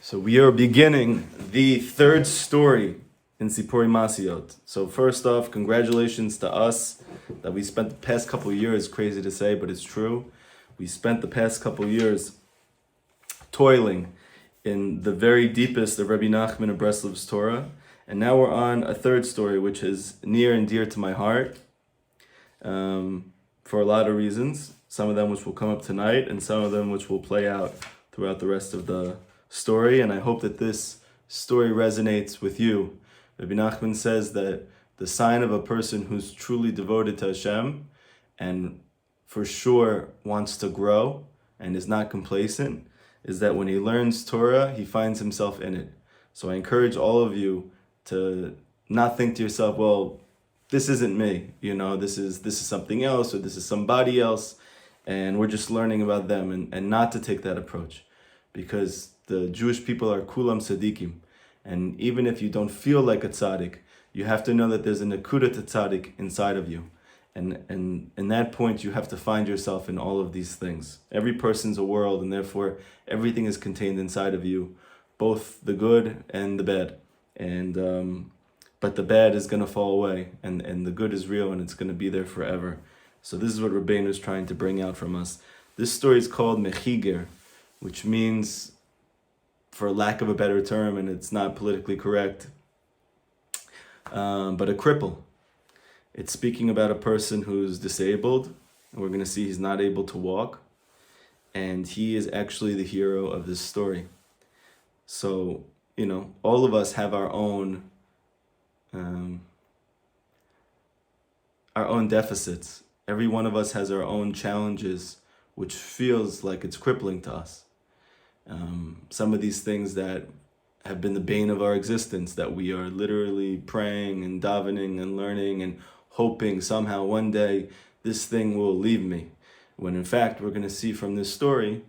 So we are beginning the third story in Sipori Masiot. So first off, congratulations to us that we spent the past couple years, crazy to say, but it's true. We spent the past couple years toiling in the very deepest of Rabbi Nachman of Breslov's Torah. And now we're on a third story, which is near and dear to my heart for a lot of reasons. Some of them which will come up tonight and some of them which will play out throughout the rest of the story. And I hope that this story resonates with you. Rabbi Nachman says that the sign of a person who's truly devoted to Hashem and for sure wants to grow and is not complacent is that when he learns Torah, he finds himself in it. So I encourage all of you to not think to yourself, well, this isn't me, this is something else, or this is somebody else, and we're just learning about them, and not to take that approach. Because the Jewish people are kulam tzaddikim. And even if you don't feel like a tzaddik, you have to know that there's a nekuda to tzaddik inside of you. And in that point, you have to find yourself in all of these things. Every person's a world, and therefore everything is contained inside of you, both the good and the bad. And but the bad is going to fall away, and the good is real, and it's going to be there forever. So this is what Rabbeinu is trying to bring out from us. This story is called Mechiger, which means, for lack of a better term, and it's not politically correct, but a cripple. It's speaking about a person who's disabled, and we're going to see he's not able to walk, and he is actually the hero of this story. So, all of us have our own deficits. Every one of us has our own challenges, which feels like it's crippling to us. Some of these things that have been the bane of our existence, that we are literally praying and davening and learning and hoping somehow one day this thing will leave me. When in fact, we're going to see from this story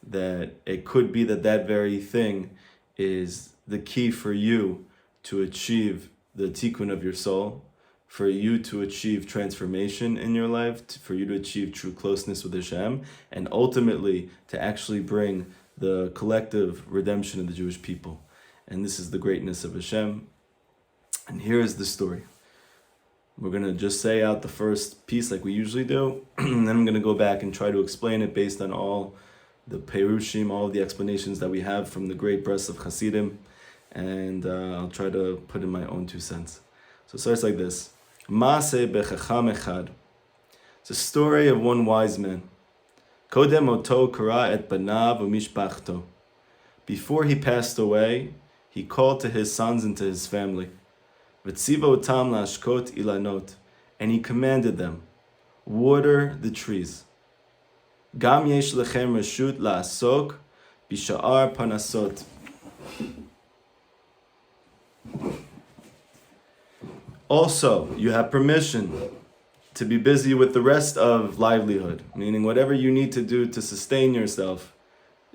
that it could be that very thing is the key for you to achieve the tikkun of your soul, for you to achieve transformation in your life, for you to achieve true closeness with Hashem, and ultimately to actually bring the collective redemption of the Jewish people. And this is the greatness of Hashem. And here is the story. We're going to just say out the first piece like we usually do, and then I'm going to go back and try to explain it based on all the Perushim, all of the explanations that we have from the great Breslov Hasidim, and I'll try to put in my own 2 cents. So it starts like this. Maaseh bechacham echad. It's a story of one wise man. Kodem oto kara et banav u'mishpachto. Before he passed away, he called to his sons and to his family. V'tziva otam lashkot ilanot. And he commanded them, water the trees. Gam yesh lechem reshut la'asok b'sha'ar panasot. Also, you have permission to be busy with the rest of livelihood, meaning whatever you need to do to sustain yourself,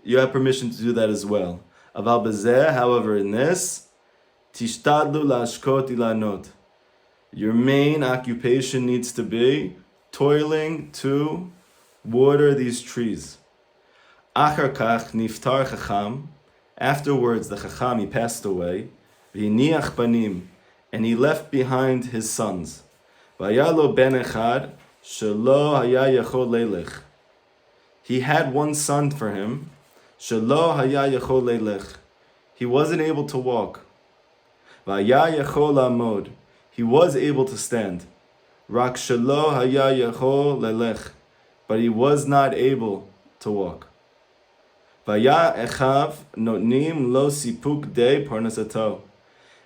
you have permission to do that as well. Aval bezeh, however, in this, tishtadlu lashkot ilanot. Your main occupation needs to be toiling to water these trees. Achar kach niftar chacham. Afterwards, the chacham, he passed away. V'hiniach banim. And he left behind his sons. Vayalo ben echad shelo haya yachol lelech. He had one son for him. Shelo haya yachol lelech. He wasn't able to walk. Vaya yachol amod. He was able to stand. Rak shelo haya yachol lelech. But he was not able to walk. Vaya echav notnim lo sipuk de parnasato.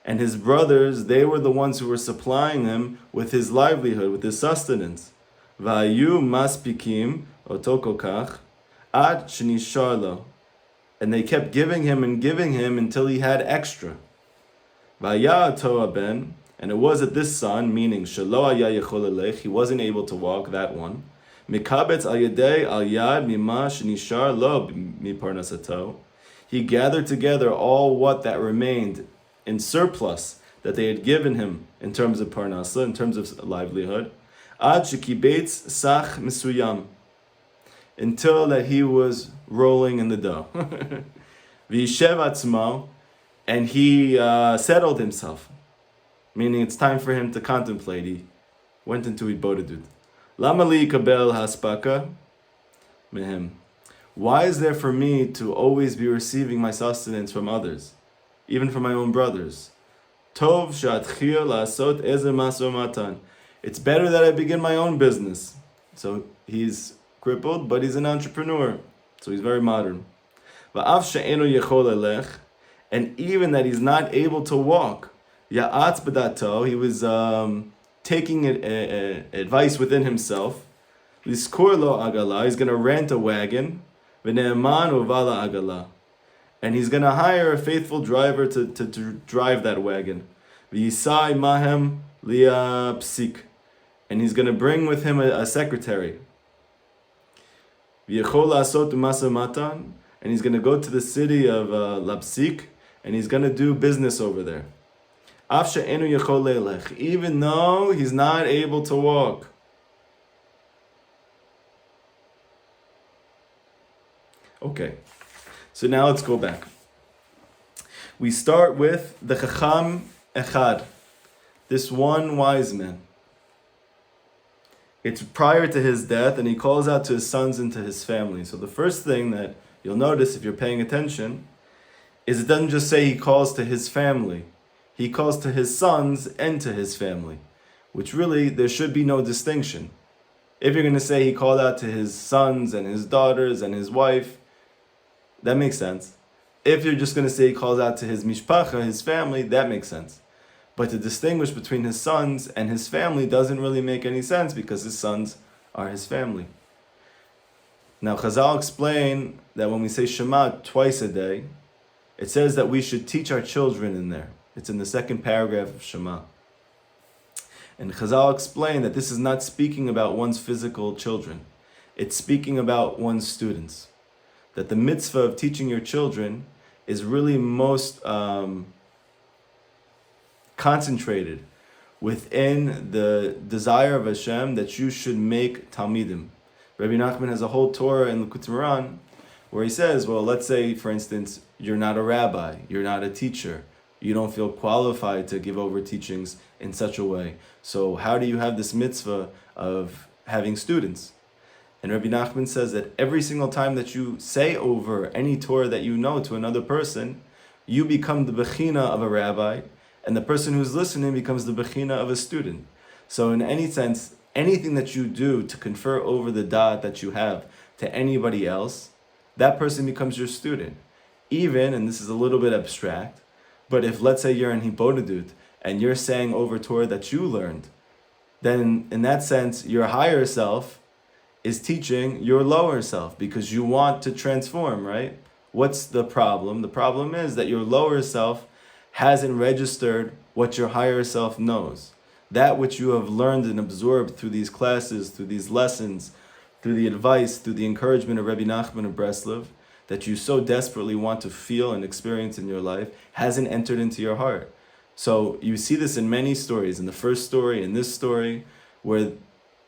And his brothers, they were the ones who were supplying him with his livelihood, with his sustenance. Vayu maspikim otokokach ad shenishar. And they kept giving him until he had extra. Vaya toa ben, and it was at this son, meaning shelo haya yachol lelech, he wasn't able to walk, that one. Mikabetz al yadei al yad mima shenishar lo miparnasato. He gathered together all what that remained in surplus that they had given him in terms of parnasa, in terms of livelihood, ad shekibetz sach mesuyam, until that he was rolling in the dough. V'yishev atzmo, and he settled himself, meaning it's time for him to contemplate. He went into Hitbodedut. Lama li kabel haspaka mehem. Why is there for me to always be receiving my sustenance from others, even from my own brothers? Tov shatchil lasot ezer maso matan. It's better that I begin my own business. So he's crippled, but he's an entrepreneur, so he's very modern. Va'av she'eno yechol elech, and even that he's not able to walk. Ya'atz b'dato, he was taking advice within himself. Liskor lo agala, he's going to rent a wagon. V'ne'eman uvala agala, and he's going to hire a faithful driver to drive that wagon. V'yisai mahem liya psik, and he's going to bring with him a secretary. V'yechol la'asot masa matan, and he's going to go to the city of Lapsik, and he's going to do business over there. Af she'enu yechol le'elech, even though he's not able to walk. Okay, so now let's go back. We start with the Chacham Echad, this one wise man. It's prior to his death, and he calls out to his sons and to his family. So the first thing that you'll notice if you're paying attention is it doesn't just say he calls to his family. He calls to his sons and to his family, which really there should be no distinction. If you're going to say he called out to his sons and his daughters and his wife, that makes sense. If you're just going to say he calls out to his mishpacha, his family, that makes sense. But to distinguish between his sons and his family doesn't really make any sense because his sons are his family. Now Chazal explain that when we say Shema twice a day, it says that we should teach our children in there. It's in the second paragraph of Shema. And Chazal explain that this is not speaking about one's physical children. It's speaking about one's students. That the mitzvah of teaching your children is really most concentrated within the desire of Hashem that you should make Talmidim. Rabbi Nachman has a whole Torah in Likutei Moharan where he says, well, let's say, for instance, you're not a rabbi, you're not a teacher, you don't feel qualified to give over teachings in such a way. So how do you have this mitzvah of having students? And Rabbi Nachman says that every single time that you say over any Torah that you know to another person, you become the bechina of a rabbi, and the person who's listening becomes the bechina of a student. So in any sense, anything that you do to confer over the da'at that you have to anybody else, that person becomes your student. Even, and this is a little bit abstract, but if let's say you're in Hitbodedut and you're saying over Torah that you learned, then in that sense, your higher self is teaching your lower self because you want to transform, right? What's the problem? The problem is that your lower self hasn't registered what your higher self knows. That which you have learned and absorbed through these classes, through these lessons, through the advice, through the encouragement of Rabbi Nachman of Breslov, that you so desperately want to feel and experience in your life, hasn't entered into your heart. So you see this in many stories. In the first story, in this story, where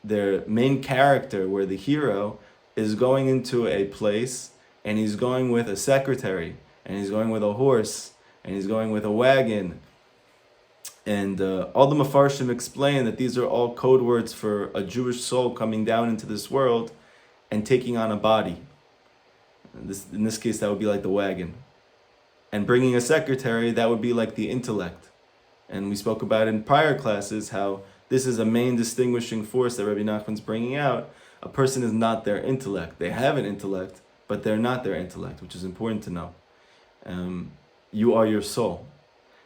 their main character, where the hero is going into a place and he's going with a secretary and he's going with a horse and he's going with a wagon. And all the Mefarshim explain that these are all code words for a Jewish soul coming down into this world and taking on a body. In this case, that would be like the wagon. And bringing a secretary, that would be like the intellect. And we spoke about in prior classes how this is a main distinguishing force that Rabbi Nachman's bringing out. A person is not their intellect. They have an intellect, but they're not their intellect, which is important to know. You are your soul.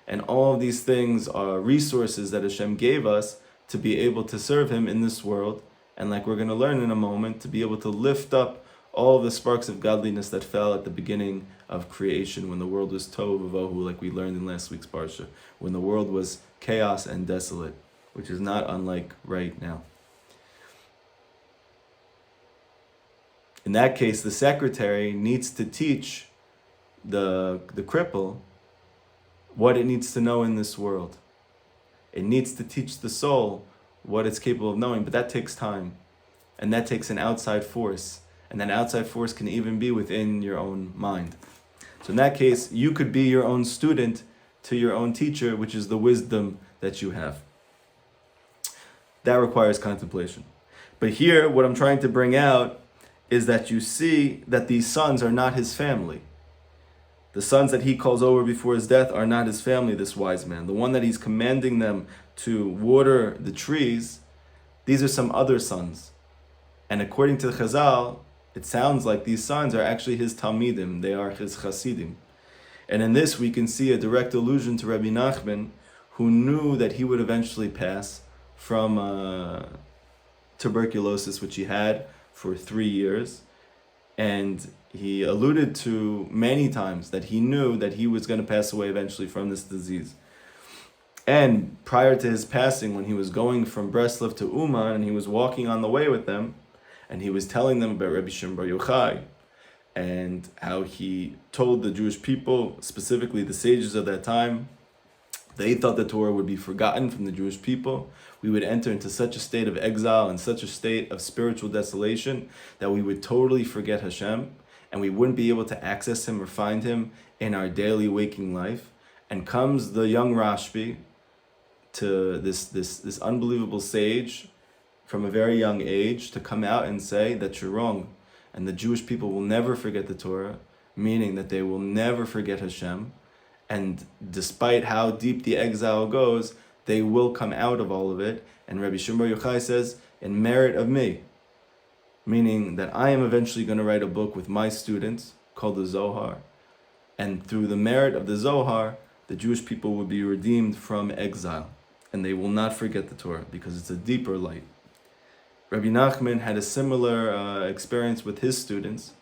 And all of these things are resources that Hashem gave us to be able to serve Him in this world. And like we're going to learn in a moment, to be able to lift up all the sparks of godliness that fell at the beginning of creation when the world was tohu vavohu, like we learned in last week's parsha, when the world was chaos and desolate, which is not unlike right now. In that case, the secretary needs to teach the cripple what it needs to know in this world. It needs to teach the soul what it's capable of knowing, but that takes time. And that takes an outside force. And that outside force can even be within your own mind. So in that case, you could be your own student to your own teacher, which is the wisdom that you have. That requires contemplation. But here, what I'm trying to bring out is that you see that these sons are not his family. The sons that he calls over before his death are not his family, this wise man. The one that he's commanding them to water the trees, these are some other sons. And according to the Chazal, it sounds like these sons are actually his Talmidim, they are his Chasidim. And in this we can see a direct allusion to Rabbi Nachman, who knew that he would eventually pass from tuberculosis, which he had for 3 years. And he alluded to many times that he knew that he was going to pass away eventually from this disease. And prior to his passing, when he was going from Breslov to Uman, and he was walking on the way with them, and he was telling them about Rabbi Shimon Bar Yochai, and how he told the Jewish people, specifically the sages of that time, they thought the Torah would be forgotten from the Jewish people. We would enter into such a state of exile and such a state of spiritual desolation that we would totally forget Hashem, and we wouldn't be able to access him or find him in our daily waking life. And comes the young Rashbi to this unbelievable sage from a very young age to come out and say that you're wrong. And the Jewish people will never forget the Torah, meaning that they will never forget Hashem. And despite how deep the exile goes, they will come out of all of it. And Rabbi Shimon Bar Yochai says, in merit of me, meaning that I am eventually going to write a book with my students called the Zohar. And through the merit of the Zohar, the Jewish people will be redeemed from exile. And they will not forget the Torah because it's a deeper light. Rabbi Nachman had a similar experience with his students,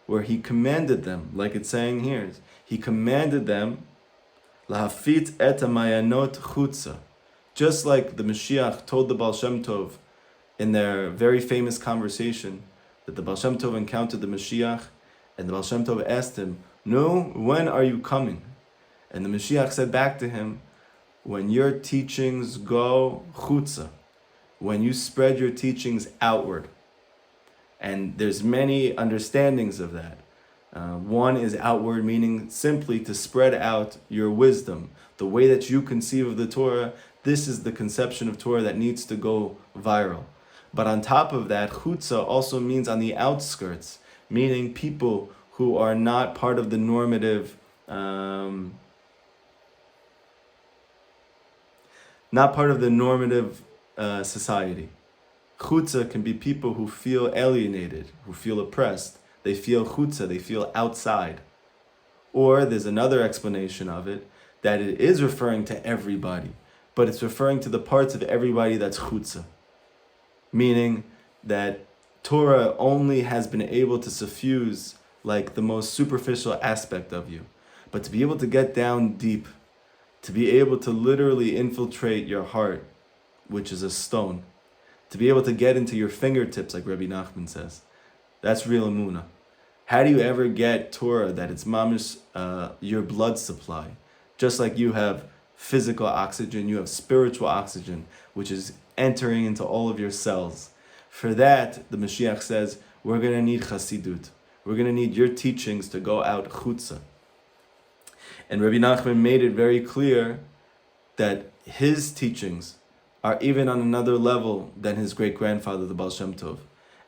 where he commanded them, like it's saying here, he commanded them, lahafit et hamayanot chutza, just like the Mashiach told the Baal Shem Tov in their very famous conversation, that the Baal Shem Tov encountered the Mashiach, and the Baal Shem Tov asked him, no, when are you coming? And the Mashiach said back to him, when your teachings go chutza, when you spread your teachings outward. And there's many understandings of that. One is outward, meaning simply to spread out your wisdom. The way that you conceive of the Torah, this is the conception of Torah that needs to go viral. But on top of that, chutza also means on the outskirts, meaning people who are not part of the normative society. Chutza can be people who feel alienated, who feel oppressed. They feel chutza, they feel outside. Or there's another explanation of it, that it is referring to everybody, but it's referring to the parts of everybody that's chutza. Meaning that Torah only has been able to suffuse like the most superficial aspect of you. But to be able to get down deep, to be able to literally infiltrate your heart, which is a stone, to be able to get into your fingertips, like Rabbi Nachman says, that's real emunah. How do you ever get Torah that it's mamish your blood supply? Just like you have physical oxygen, you have spiritual oxygen, which is entering into all of your cells. For that, the Mashiach says, we're going to need chasidut. We're going to need your teachings to go out chutza. And Rabbi Nachman made it very clear that his teachings are even on another level than his great-grandfather, the Baal Shem Tov.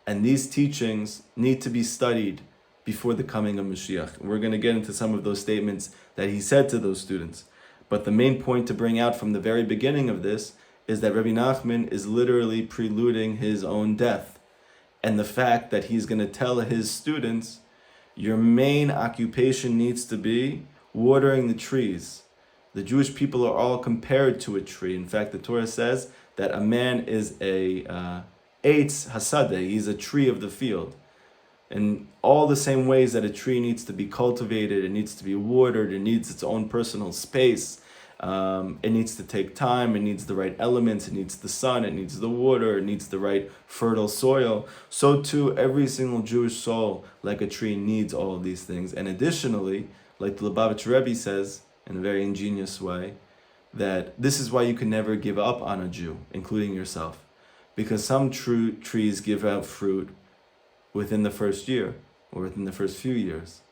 And these teachings need to be studied before the coming of Mashiach. We're going to get into some of those statements that he said to those students. But the main point to bring out from the very beginning of this is that Rabbi Nachman is literally preluding his own death. And the fact that he's going to tell his students, your main occupation needs to be watering the trees. The Jewish people are all compared to a tree. In fact, the Torah says that a man is a eitz hasadeh, he's a tree of the field. In all the same ways that a tree needs to be cultivated, it needs to be watered, it needs its own personal space, it needs to take time, it needs the right elements, it needs the sun, it needs the water, it needs the right fertile soil. So too, every single Jewish soul, like a tree, needs all of these things. And additionally, like the Lubavitch Rebbe says, in a very ingenious way, that this is why you can never give up on a Jew, including yourself. Because some trees give out fruit within the first year, or within the first few years.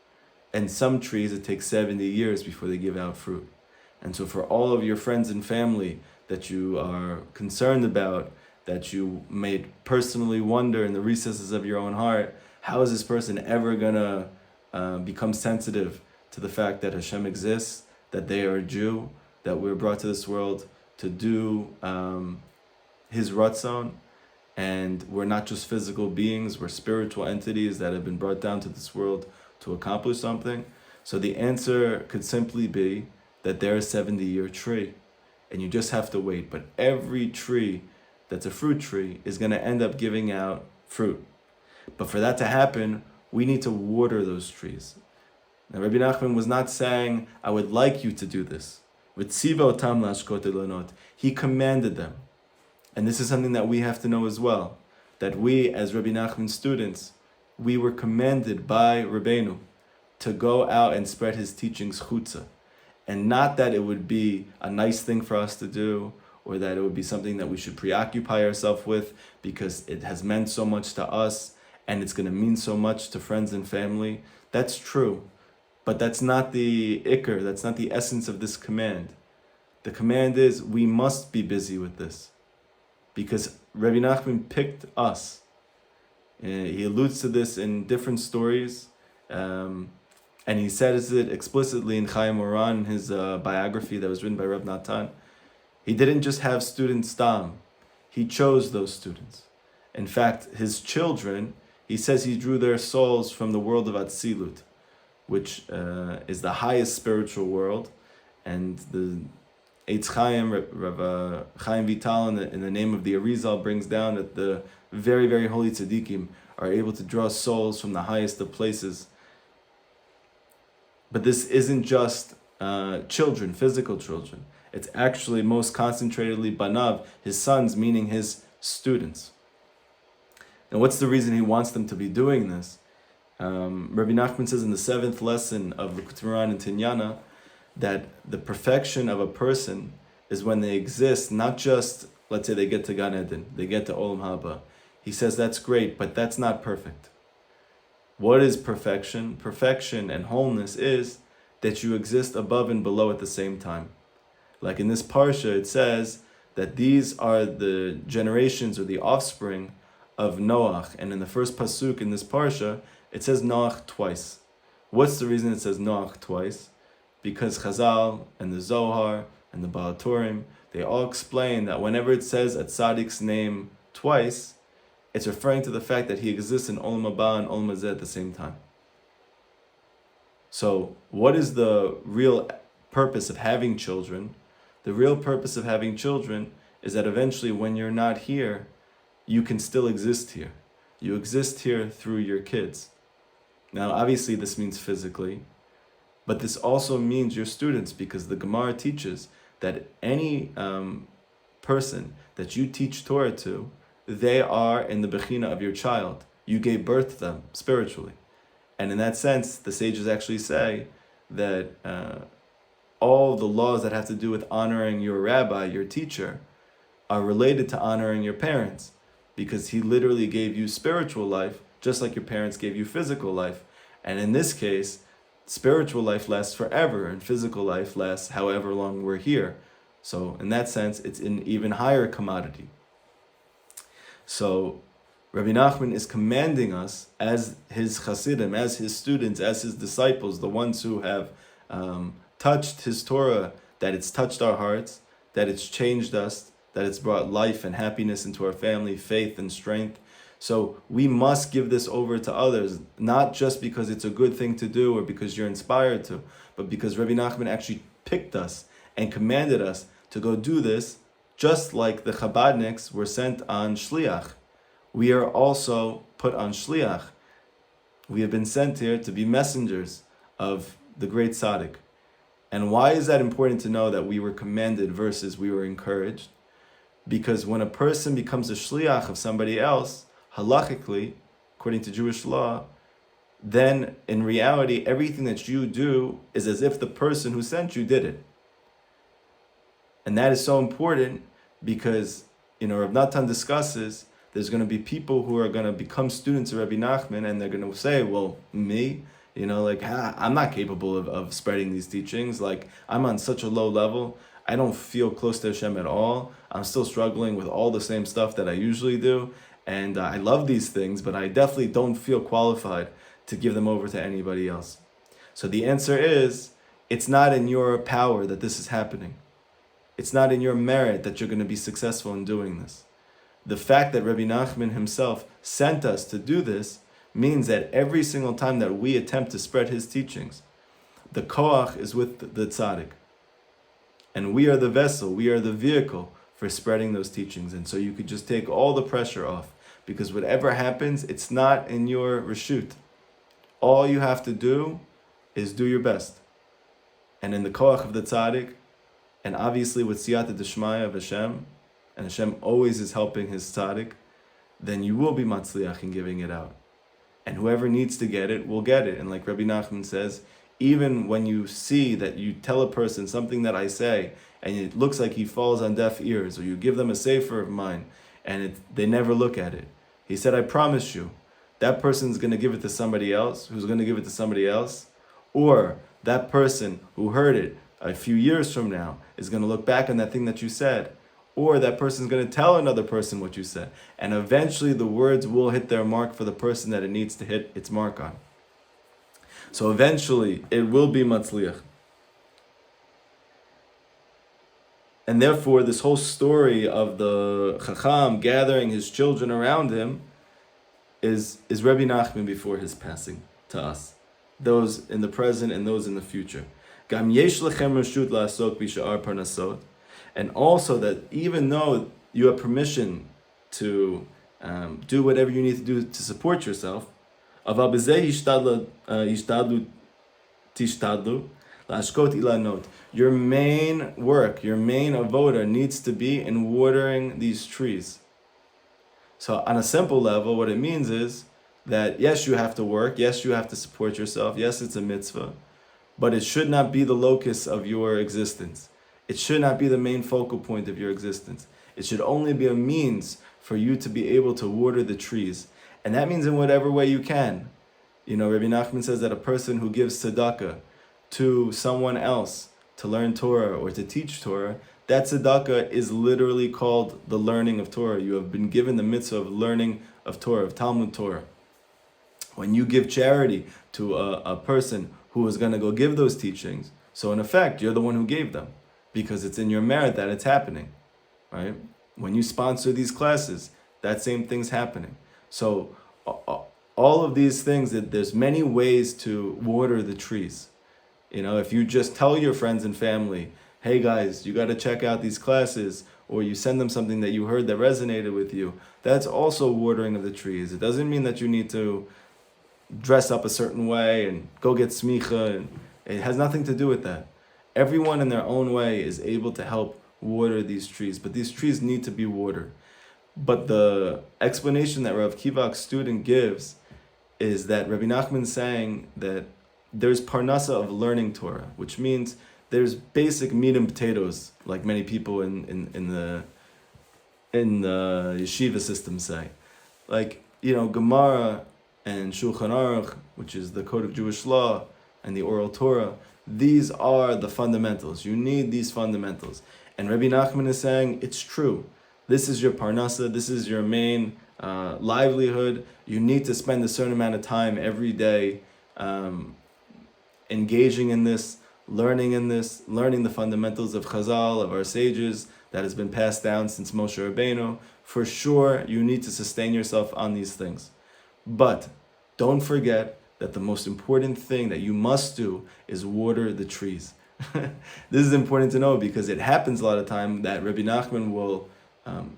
And some trees, it takes 70 years before they give out fruit. And so for all of your friends and family that you are concerned about, that you may personally wonder in the recesses of your own heart, how is this person ever gonna become sensitive to the fact that Hashem exists, that they are a Jew, that we're brought to this world to do His Ratzon, and we're not just physical beings, we're spiritual entities that have been brought down to this world to accomplish something. So the answer could simply be that they're a 70-year tree, and you just have to wait. But every tree that's a fruit tree is going to end up giving out fruit. But for that to happen, we need to water those trees. Now, Rabbi Nachman was not saying, I would like you to do this. He commanded them. And this is something that we have to know as well, that we, as Rabbi Nachman's students, we were commanded by Rabbeinu to go out and spread his teachings chutza. And not that it would be a nice thing for us to do, or that it would be something that we should preoccupy ourselves with because it has meant so much to us and it's going to mean so much to friends and family. That's true. But that's not the ikr, that's not the essence of this command. The command is we must be busy with this because Rabbi Nachman picked us. He alludes to this in different stories, and he says it explicitly in Chaim Moran, in his biography that was written by Rav Natan. He didn't just have students tam, he chose those students. In fact, his children, he says he drew their souls from the world of Atzilut, which is the highest spiritual world, and the Eitz Chaim, Rav Chaim Vital, in the name of the Arizal, brings down that the very, very holy tzaddikim are able to draw souls from the highest of places. But this isn't just children, physical children. It's actually most concentratedly banav, his sons, meaning his students. And what's the reason he wants them to be doing this? Rabbi Nachman says in the 7th lesson of the Likutei Moharan and Tinyana that the perfection of a person is when they exist, not just, let's say they get to Gan Eden, they get to Olam Haba. He says that's great, but that's not perfect. What is perfection? Perfection and wholeness is that you exist above and below at the same time. Like in this parsha, it says that these are the generations or the offspring of Noach. And in the first pasuk in this parsha, it says Noach twice. What's the reason it says Noach twice? Because Chazal and the Zohar and the Baal Turim, they all explain that whenever it says a tzaddik's name twice, it's referring to the fact that he exists in Olam Haba and Olam Hazeh at the same time. So, what is the real purpose of having children? The real purpose of having children is that eventually when you're not here, you can still exist here. You exist here through your kids. Now, obviously this means physically, but this also means your students, because the Gemara teaches that any person that you teach Torah to, they are in the bechina of your child. You gave birth to them spiritually. And in that sense, the sages actually say that all the laws that have to do with honoring your rabbi, your teacher, are related to honoring your parents, because he literally gave you spiritual life, just like your parents gave you physical life. And in this case, spiritual life lasts forever, and physical life lasts however long we're here. So in that sense, it's an even higher commodity. So Rabbi Nachman is commanding us as his Hasidim, as his students, as his disciples, the ones who have touched his Torah, that it's touched our hearts, that it's changed us, that it's brought life and happiness into our family, faith and strength. So we must give this over to others, not just because it's a good thing to do or because you're inspired to, but because Rabbi Nachman actually picked us and commanded us to go do this, just like the Chabadniks were sent on Shliach. We are also put on Shliach. We have been sent here to be messengers of the great Tzaddik. And why is that important to know, that we were commanded versus we were encouraged? Because when a person becomes a Shliach of somebody else, halachically, according to Jewish law, then in reality, everything that you do is as if the person who sent you did it. And that is so important because, Rav Natan discusses, there's going to be people who are going to become students of Rabbi Nachman, and they're going to say, well, me, Like, I'm not capable of spreading these teachings. Like, I'm on such a low level. I don't feel close to Hashem at all. I'm still struggling with all the same stuff that I usually do. And I love these things, but I definitely don't feel qualified to give them over to anybody else. So the answer is, it's not in your power that this is happening. It's not in your merit that you're going to be successful in doing this. The fact that Rabbi Nachman himself sent us to do this means that every single time that we attempt to spread his teachings, the koach is with the tzaddik. And we are the vessel, we are the vehicle for spreading those teachings. And so you could just take all the pressure off, because whatever happens, it's not in your reshut. All you have to do is do your best. And in the koach of the tzaddik, and obviously with siyata d'shmaya of Hashem, and Hashem always is helping his tzaddik, then you will be matzliach in giving it out. And whoever needs to get it will get it. And like Rabbi Nachman says, even when you see that you tell a person something that I say, and it looks like he falls on deaf ears, or you give them a sefer of mine, and they never look at it. He said, I promise you, that person's going to give it to somebody else, who's going to give it to somebody else, or that person who heard it a few years from now is going to look back on that thing that you said, or that person's going to tell another person what you said, and eventually the words will hit their mark for the person that it needs to hit its mark on. So eventually it will be matzliach. And therefore this whole story of the Chacham gathering his children around him is Rabbi Nachman before his passing to us, those in the present and those in the future. Gam yesh lechem reshut la'asok b'sha'ar parnasot. And also that even though you have permission to do whatever you need to do to support yourself, your main work, your main avoda needs to be in watering these trees. So on a simple level, what it means is that yes, you have to work, yes, you have to support yourself, yes, it's a mitzvah, but it should not be the locus of your existence. It should not be the main focal point of your existence. It should only be a means for you to be able to water the trees. And that means in whatever way you can. Rabbi Nachman says that a person who gives tzedakah to someone else to learn Torah or to teach Torah, that tzedakah is literally called the learning of Torah. You have been given the mitzvah of learning of Torah, of Talmud Torah. When you give charity to a person who is going to go give those teachings, so in effect, you're the one who gave them, because it's in your merit that it's happening, right? When you sponsor these classes, that same thing's happening. So all of these things, that there's many ways to water the trees. If you just tell your friends and family, hey guys, you got to check out these classes, or you send them something that you heard that resonated with you, that's also watering of the trees. It doesn't mean that you need to dress up a certain way and go get smicha, and it has nothing to do with that. Everyone in their own way is able to help water these trees, but these trees need to be watered. But the explanation that Rav Kivak's student gives is that Rabbi Nachman's saying that there's parnasa of learning Torah, which means there's basic meat and potatoes, like many people in the yeshiva system say. Like, Gemara and Shulchan Aruch, which is the code of Jewish law, and the oral Torah, these are the fundamentals. You need these fundamentals. And Rabbi Nachman is saying, it's true. This is your parnasa, this is your main livelihood. You need to spend a certain amount of time every day engaging in this, learning the fundamentals of Chazal, of our sages, that has been passed down since Moshe Rabbeinu. For sure, you need to sustain yourself on these things. But don't forget that the most important thing that you must do is water the trees. This is important to know, because it happens a lot of time that Rabbi Nachman will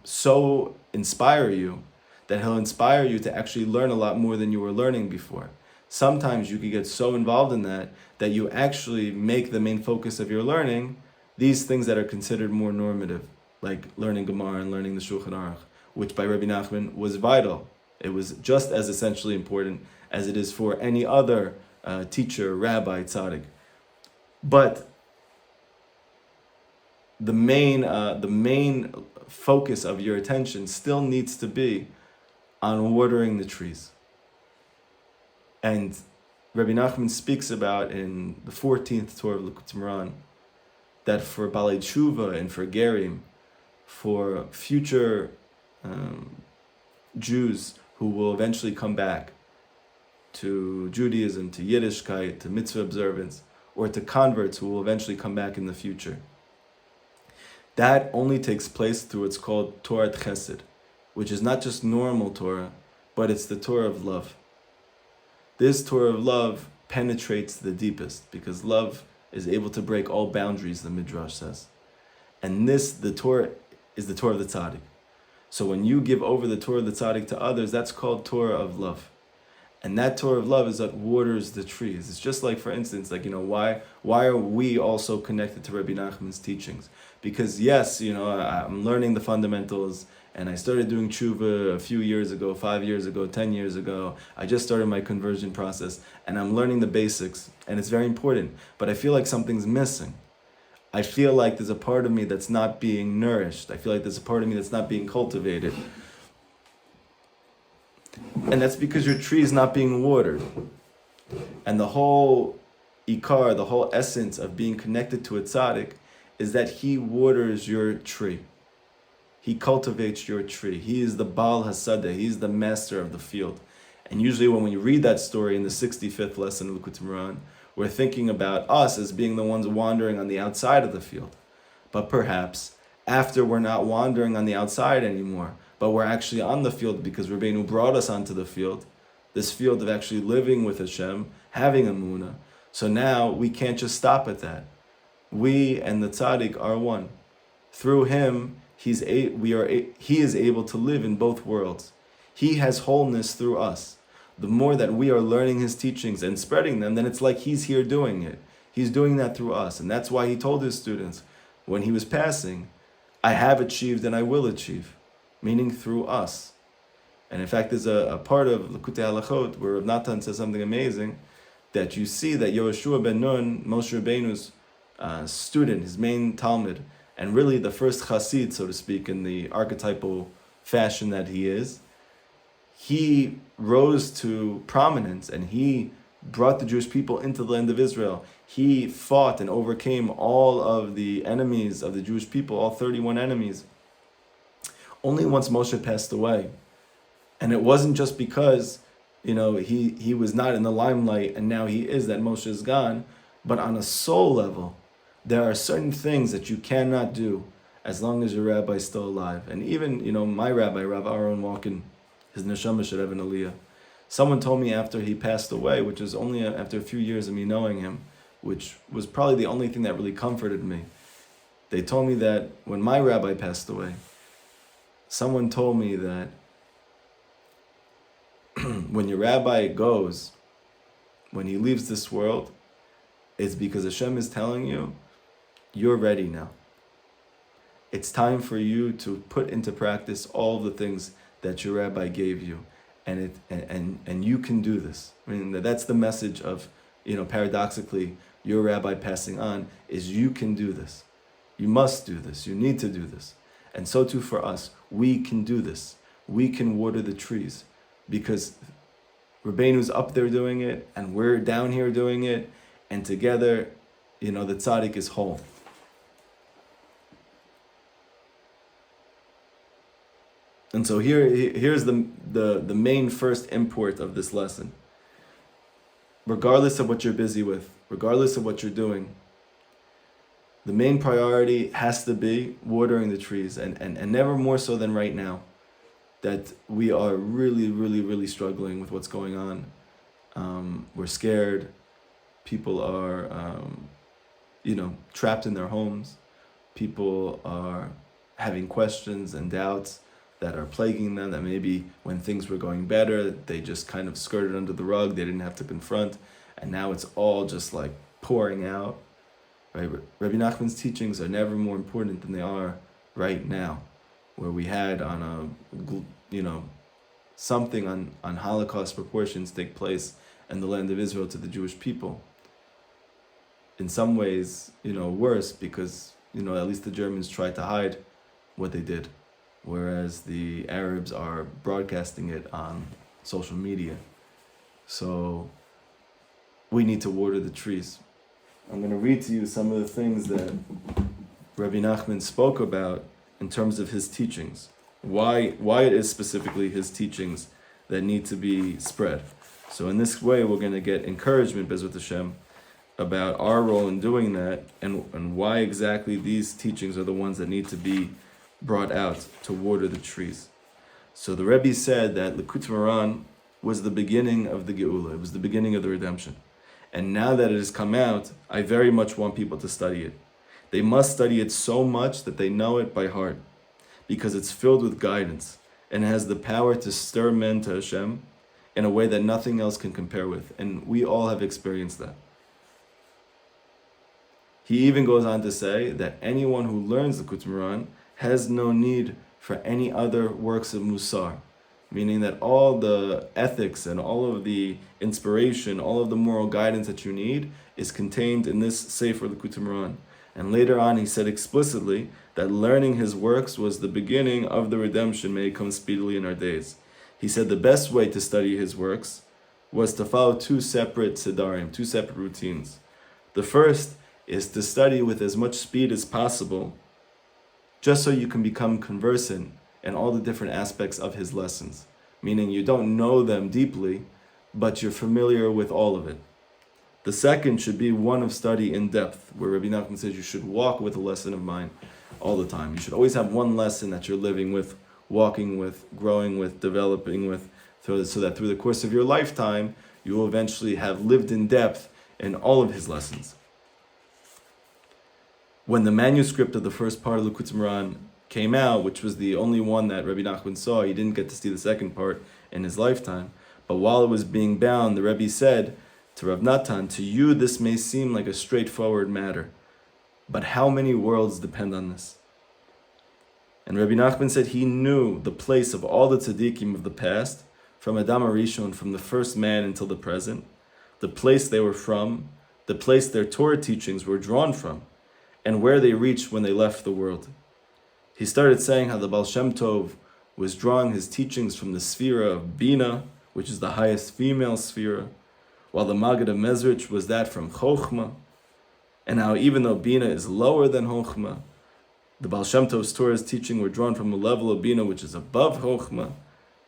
so inspire you that he'll inspire you to actually learn a lot more than you were learning before. Sometimes you could get so involved in that you actually make the main focus of your learning these things that are considered more normative, like learning Gemara and learning the Shulchan Aruch, which by Rabbi Nachman was vital. It was just as essentially important as it is for any other teacher, rabbi, tzaddik. But the main focus of your attention still needs to be on watering the trees. And Rabbi Nachman speaks about in the 14th Torah of Likutei Moharan that for Balei Tshuva and for Gerim, for future Jews who will eventually come back to Judaism, to Yiddishkeit, to mitzvah observance, or to converts who will eventually come back in the future, that only takes place through what's called Torah Chesed, which is not just normal Torah, but it's the Torah of love. This Torah of love penetrates the deepest, because love is able to break all boundaries, the Midrash says. And the Torah, is the Torah of the Tzaddik. So when you give over the Torah of the Tzaddik to others, that's called Torah of love. And that Torah of love is what waters the trees. It's just like, for instance, why are we also connected to Rabbi Nachman's teachings? Because yes, I'm learning the fundamentals, and I started doing tshuva a few years ago, 5 years ago, 10 years ago. I just started my conversion process, and I'm learning the basics, and it's very important. But I feel like something's missing. I feel like there's a part of me that's not being nourished. I feel like there's a part of me that's not being cultivated. And that's because your tree is not being watered. And the whole ikar, the whole essence of being connected to a tzaddik is that he waters your tree. He cultivates your tree. He is the Baal Hasadeh. He is the master of the field. And usually when we read that story in the 65th lesson of Likutei Moharan, we're thinking about us as being the ones wandering on the outside of the field. But perhaps after we're not wandering on the outside anymore, but we're actually on the field because Rabbeinu brought us onto the field, this field of actually living with Hashem, having Emunah. So now we can't just stop at that. We and the tzaddik are one. Through him, he is able to live in both worlds. He has wholeness through us. The more that we are learning his teachings and spreading them, then it's like he's here doing it. He's doing that through us. And that's why he told his students when he was passing, I have achieved and I will achieve, meaning through us. And in fact, there's a part of Likutei Halachot where Rav Natan says something amazing, that you see that Yehoshua ben Nun, Moshe Rabbeinu's student, his main Talmud, and really the first Chassid, so to speak, in the archetypal fashion that he is, he rose to prominence and he brought the Jewish people into the land of Israel. He fought and overcame all of the enemies of the Jewish people, all 31 enemies, only once Moshe passed away. And it wasn't just because, he was not in the limelight and now he is, that Moshe is gone, but on a soul level, there are certain things that you cannot do as long as your rabbi is still alive. And even, my rabbi, Rav Aaron Walken, his neshama should have an aliyah. Someone told me after he passed away, which was only after a few years of me knowing him, which was probably the only thing that really comforted me. They told me that when my rabbi passed away, someone told me that when your rabbi goes, when he leaves this world, it's because Hashem is telling you, you're ready now. It's time for you to put into practice all the things that your rabbi gave you, and you can do this. I mean, that's the message of, paradoxically, your rabbi passing on is you can do this. You must do this. You need to do this. And so too for us, we can do this. We can water the trees because Rabbeinu's up there doing it and we're down here doing it, and together, the tzaddik is whole. And so here's the main first import of this lesson. Regardless of what you're busy with, regardless of what you're doing, the main priority has to be watering the trees, and never more so than right now, that we are really, really, really struggling with what's going on. We're scared. People are, trapped in their homes. People are having questions and doubts that are plaguing them, that maybe when things were going better, they just kind of skirted under the rug, they didn't have to confront, and now it's all just like pouring out. Right? Rabbi Nachman's teachings are never more important than they are right now, where we had something on Holocaust proportions take place in the land of Israel to the Jewish people. In some ways, worse, because, at least the Germans tried to hide what they did, whereas the Arabs are broadcasting it on social media. So we need to water the trees. I'm going to read to you some of the things that Rabbi Nachman spoke about in terms of his teachings. Why it is specifically his teachings that need to be spread. So in this way, we're going to get encouragement, Bezrat Hashem, about our role in doing that, and why exactly these teachings are the ones that need to be brought out to water the trees. So the Rebbe said that Likutei Moharan was the beginning of the Geula. It was the beginning of the redemption. And now that it has come out, I very much want people to study it. They must study it so much that they know it by heart, because it's filled with guidance and has the power to stir men to Hashem in a way that nothing else can compare with. And we all have experienced that. He even goes on to say that anyone who learns the Likutei Moharan has no need for any other works of Musar, meaning that all the ethics and all of the inspiration, all of the moral guidance that you need is contained in this Sefer Likutei Moharan. And later on he said explicitly that learning his works was the beginning of the redemption, may it come speedily in our days. He said the best way to study his works was to follow two separate siddharim, two separate routines. The first is to study with as much speed as possible, just so you can become conversant in all the different aspects of his lessons. Meaning you don't know them deeply, but you're familiar with all of it. The second should be one of study in depth, where Rabbi Nachman says you should walk with a lesson of mine all the time. You should always have one lesson that you're living with, walking with, growing with, developing with, so that through the course of your lifetime, you will eventually have lived in depth in all of his lessons. When the manuscript of the first part of Likutei Moharan came out, which was the only one that Rabbi Nachman saw, he didn't get to see the second part in his lifetime, but while it was being bound, the Rebbe said to Rav Natan, to you this may seem like a straightforward matter, but how many worlds depend on this? And Rabbi Nachman said he knew the place of all the tzaddikim of the past, from Adam HaRishon, from the first man until the present, the place they were from, the place their Torah teachings were drawn from, and where they reached when they left the world. He started saying how the Baal Shem Tov was drawing his teachings from the Sphira of Bina, which is the highest female Sphira, while the Maggid of Mezrich was that from Chochmah, and how even though Bina is lower than Chochmah, the Baal Shem Tov's Torah's teaching were drawn from a level of Bina which is above Chochmah,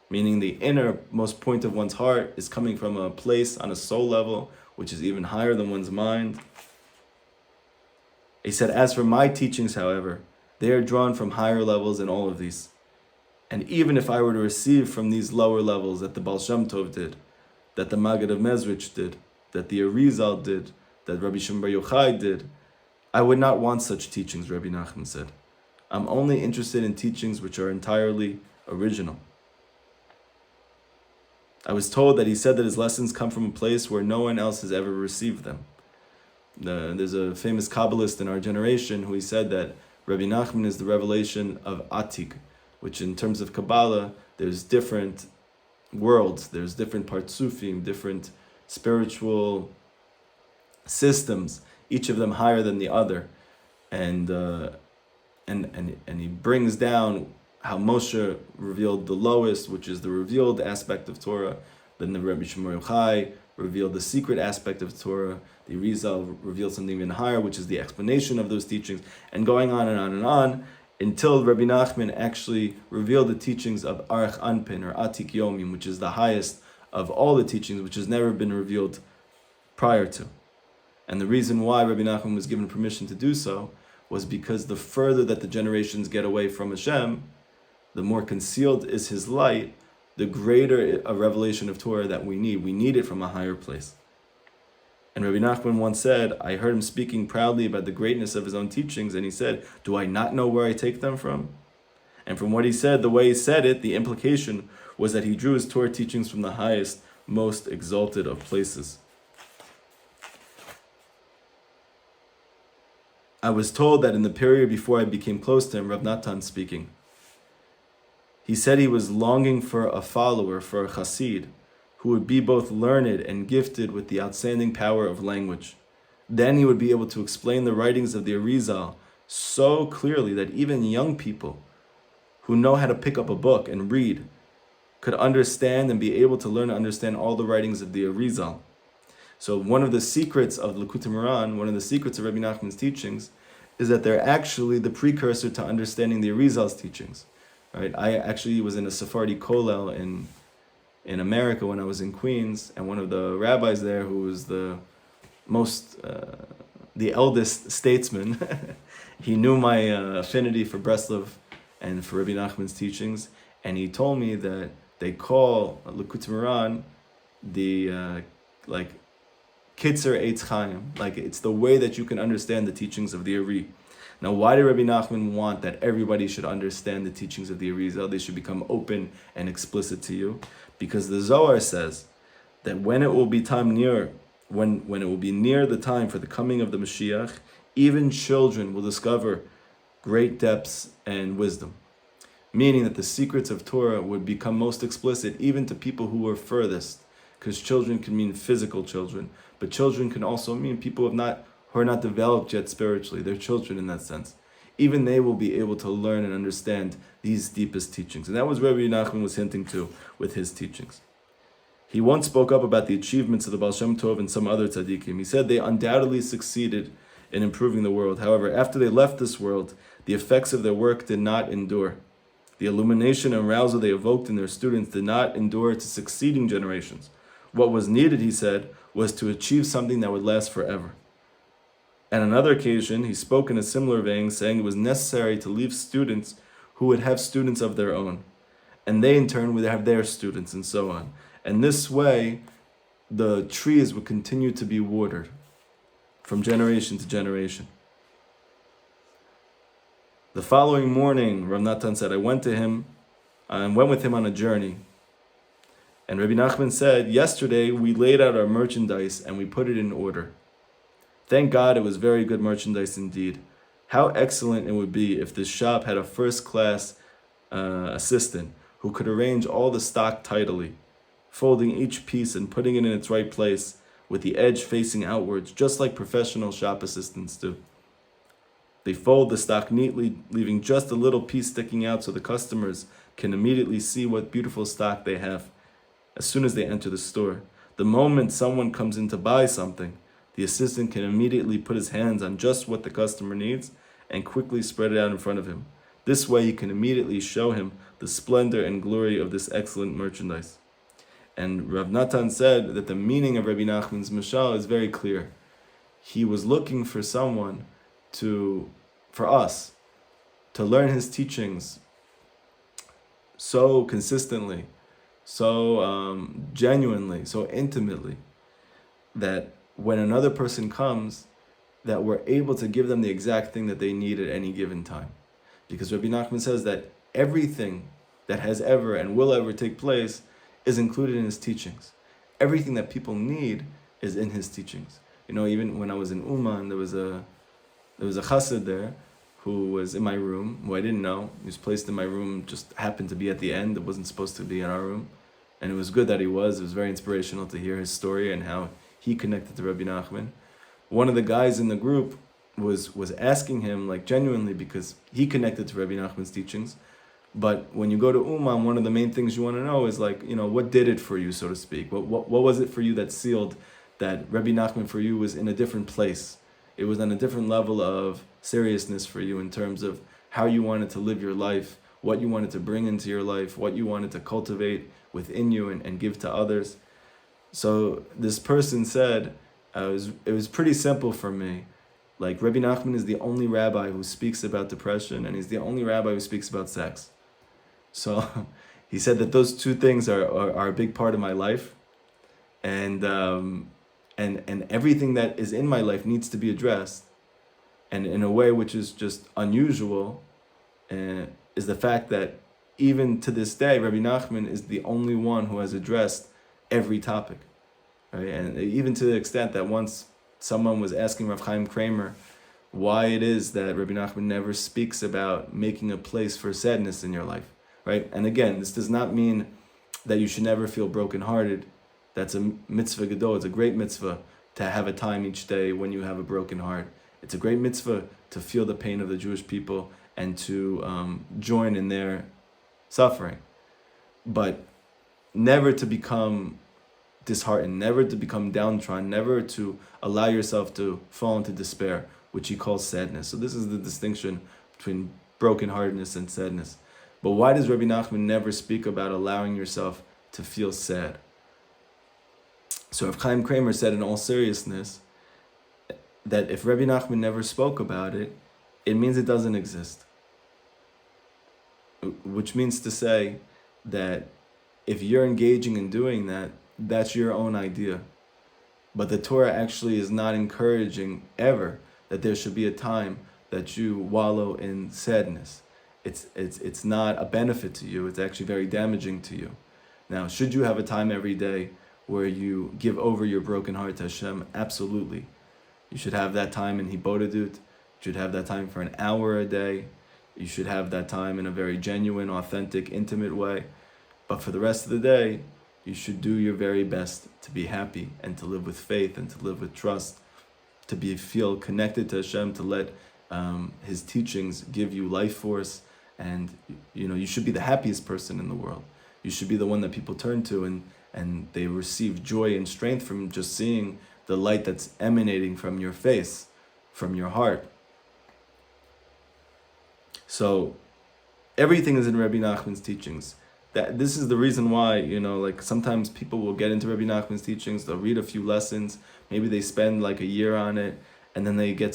meaning the innermost point of one's heart is coming from a place on a soul level which is even higher than one's mind. He said, as for my teachings, however, they are drawn from higher levels in all of these. And even if I were to receive from these lower levels that the Baal Shem Tov did, that the Maggid of Mezrich did, that the Arizal did, that Rabbi Shimon Bar Yochai did, I would not want such teachings, Rabbi Nachman said. I'm only interested in teachings which are entirely original. I was told that he said that his lessons come from a place where no one else has ever received them. There's a famous Kabbalist in our generation who he said that Rabbi Nachman is the revelation of Atik, which in terms of Kabbalah, there's different worlds, there's different partsufim, different spiritual systems, each of them higher than the other. And he brings down how Moshe revealed the lowest, which is the revealed aspect of Torah, then the Rabbi Shimon Bar Yochai revealed the secret aspect of Torah, the Arizal revealed something even higher, which is the explanation of those teachings, and going on and on and on, until Rabbi Nachman actually revealed the teachings of Arach Anpin, or Atik Yomim, which is the highest of all the teachings, which has never been revealed prior to. And the reason why Rabbi Nachman was given permission to do so was because the further that the generations get away from Hashem, the more concealed is his light, the greater a revelation of Torah that we need. We need it from a higher place. And Rabbi Nachman once said, I heard him speaking proudly about the greatness of his own teachings, and he said, do I not know where I take them from? And from what he said, the way he said it, the implication was that he drew his Torah teachings from the highest, most exalted of places. I was told that in the period before I became close to him, Rav Natan speaking, he said he was longing for a follower, for a chassid, who would be both learned and gifted with the outstanding power of language. Then he would be able to explain the writings of the Arizal so clearly that even young people who know how to pick up a book and read could understand and be able to learn and understand all the writings of the Arizal. So one of the secrets of Likutei Moharan, one of the secrets of Rabbi Nachman's teachings, is that they're actually the precursor to understanding the Arizal's teachings. Right? I actually was in a Sephardi kollel in America when I was in Queens, and one of the rabbis there, who was the eldest statesman, he knew my affinity for Breslov and for Rabbi Nachman's teachings, and he told me that they call Likutei Moharan the like Kitzer Eitz Chaim, like it's the way that you can understand the teachings of the Ari. Now, why did Rabbi Nachman want that everybody should understand the teachings of the Arizal? They should become open and explicit to you, because the Zohar says that when it will be time near, when it will be near the time for the coming of the Mashiach, even children will discover great depths and wisdom. Meaning that the secrets of Torah would become most explicit even to people who were furthest, because children can mean physical children, but children can also mean people who are not developed yet spiritually. They're children in that sense. Even they will be able to learn and understand these deepest teachings. And that was Rabbi Nachman was hinting to with his teachings. He once spoke up about the achievements of the Baal Shem Tov and some other tzaddikim. He said they undoubtedly succeeded in improving the world. However, after they left this world, the effects of their work did not endure. The illumination and arousal they evoked in their students did not endure to succeeding generations. What was needed, he said, was to achieve something that would last forever. On another occasion, he spoke in a similar vein, saying it was necessary to leave students who would have students of their own, and they in turn would have their students, and so on. And this way, the trees would continue to be watered from generation to generation. The following morning, Rav Natan said, I went with him on a journey. And Rabbi Nachman said, yesterday we laid out our merchandise and we put it in order. Thank God it was very good merchandise indeed. How excellent it would be if this shop had a first-class assistant who could arrange all the stock tidily, folding each piece and putting it in its right place with the edge facing outwards, just like professional shop assistants do. They fold the stock neatly, leaving just a little piece sticking out so the customers can immediately see what beautiful stock they have as soon as they enter the store. The moment someone comes in to buy something, the assistant can immediately put his hands on just what the customer needs and quickly spread it out in front of him. This way he can immediately show him the splendor and glory of this excellent merchandise. And Rav Natan said that the meaning of Rabbi Nachman's mashal is very clear. He was looking for someone for us to learn his teachings so consistently, so genuinely, so intimately, that when another person comes, that we're able to give them the exact thing that they need at any given time. Because Rabbi Nachman says that everything that has ever and will ever take place is included in his teachings. Everything that people need is in his teachings. You know, even when I was in Uman, there was a chassid there who was in my room, who I didn't know. He was placed in my room, just happened to be at the end. It wasn't supposed to be in our room. And it was good that he was. It was very inspirational to hear his story and how he connected to Rabbi Nachman. One of the guys in the group was asking him, like, genuinely, because he connected to Rabbi Nachman's teachings. But when you go to Uman, one of the main things you want to know is, like, you know, what did it for you, so to speak? What was it for you that sealed that Rabbi Nachman for you was in a different place? It was on a different level of seriousness for you in terms of how you wanted to live your life, what you wanted to bring into your life, what you wanted to cultivate within you and give to others. So this person said, it was pretty simple for me. Like, Rabbi Nachman is the only rabbi who speaks about depression, and he's the only rabbi who speaks about sex. So he said that those two things are a big part of my life, and everything that is in my life needs to be addressed, and in a way which is just unusual, is the fact that even to this day, Rabbi Nachman is the only one who has addressed every topic, right? And even to the extent that once someone was asking Rav Chaim Kramer why it is that Rabbi Nachman never speaks about making a place for sadness in your life, right? And again, this does not mean that you should never feel brokenhearted. That's a mitzvah gadol. It's a great mitzvah to have a time each day when you have a broken heart. It's a great mitzvah to feel the pain of the Jewish people and to join in their suffering. But never to become disheartened, never to become downtrodden, never to allow yourself to fall into despair, which he calls sadness. So this is the distinction between brokenheartedness and sadness. But why does Rabbi Nachman never speak about allowing yourself to feel sad? So Rav Chaim Kramer said in all seriousness that if Rabbi Nachman never spoke about it, it means it doesn't exist. Which means to say that if you're engaging in doing that, that's your own idea. But the Torah actually is not encouraging ever that there should be a time that you wallow in sadness. It's not a benefit to you. It's actually very damaging to you. Now, should you have a time every day where you give over your broken heart to Hashem? Absolutely. You should have that time in Hibodedut. You should have that time for an hour a day. You should have that time in a very genuine, authentic, intimate way. But for the rest of the day, you should do your very best to be happy and to live with faith and to live with trust, to feel connected to Hashem, to let His teachings give you life force. And you should be the happiest person in the world. You should be the one that people turn to and they receive joy and strength from just seeing the light that's emanating from your face, from your heart. So everything is in Rabbi Nachman's teachings. This is the reason why, sometimes people will get into Rabbi Nachman's teachings, they'll read a few lessons, maybe they spend like a year on it, and then they get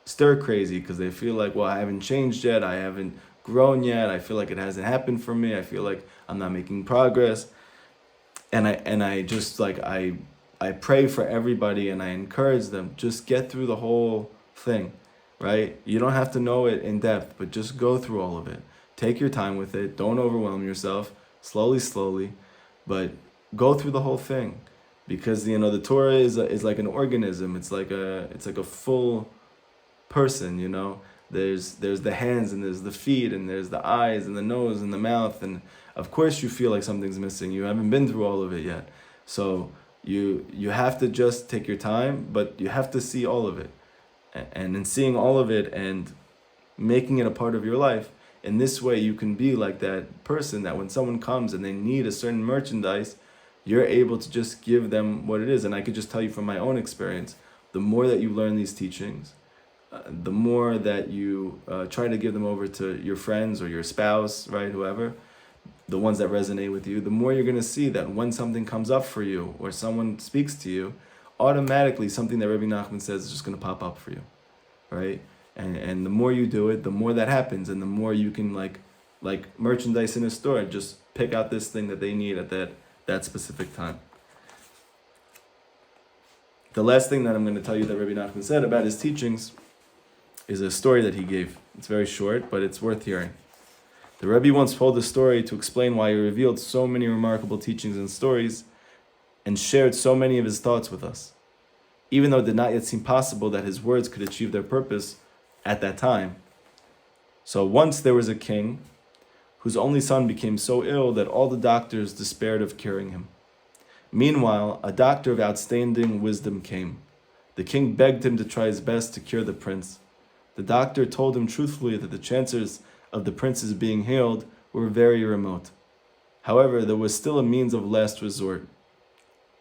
stir crazy because they feel like, well, I haven't changed yet, I haven't grown yet, I feel like it hasn't happened for me, I feel like I'm not making progress. And I just I pray for everybody and I encourage them, just get through the whole thing, right? You don't have to know it in depth, but just go through all of it. Take your time with it. Don't overwhelm yourself. Slowly, but go through the whole thing, because the Torah is like an organism. It's like a full person. There's the hands and there's the feet and there's the eyes and the nose and the mouth, and of course you feel like something's missing. You haven't been through all of it yet, so you have to just take your time, but you have to see all of it. And in seeing all of it and making it a part of your life, in this way you can be like that person that when someone comes and they need a certain merchandise, you're able to just give them what it is. And I could just tell you from my own experience, the more that you learn these teachings, the more that you try to give them over to your friends or your spouse, right, whoever, the ones that resonate with you, the more you're going to see that when something comes up for you or someone speaks to you, automatically something that Rabbi Nachman says is just going to pop up for you, right? And the more you do it, the more that happens, and the more you can like merchandise in a store, just pick out this thing that they need at that specific time. The last thing that I'm going to tell you that Rabbi Nachman said about his teachings is a story that he gave. It's very short, but it's worth hearing. The Rebbe once told a story to explain why he revealed so many remarkable teachings and stories and shared so many of his thoughts with us, even though it did not yet seem possible that his words could achieve their purpose at that time. So once there was a king whose only son became so ill that all the doctors despaired of curing him. Meanwhile, a doctor of outstanding wisdom came. The king begged him to try his best to cure the prince. The doctor told him truthfully that the chances of the prince's being healed were very remote. However, there was still a means of last resort.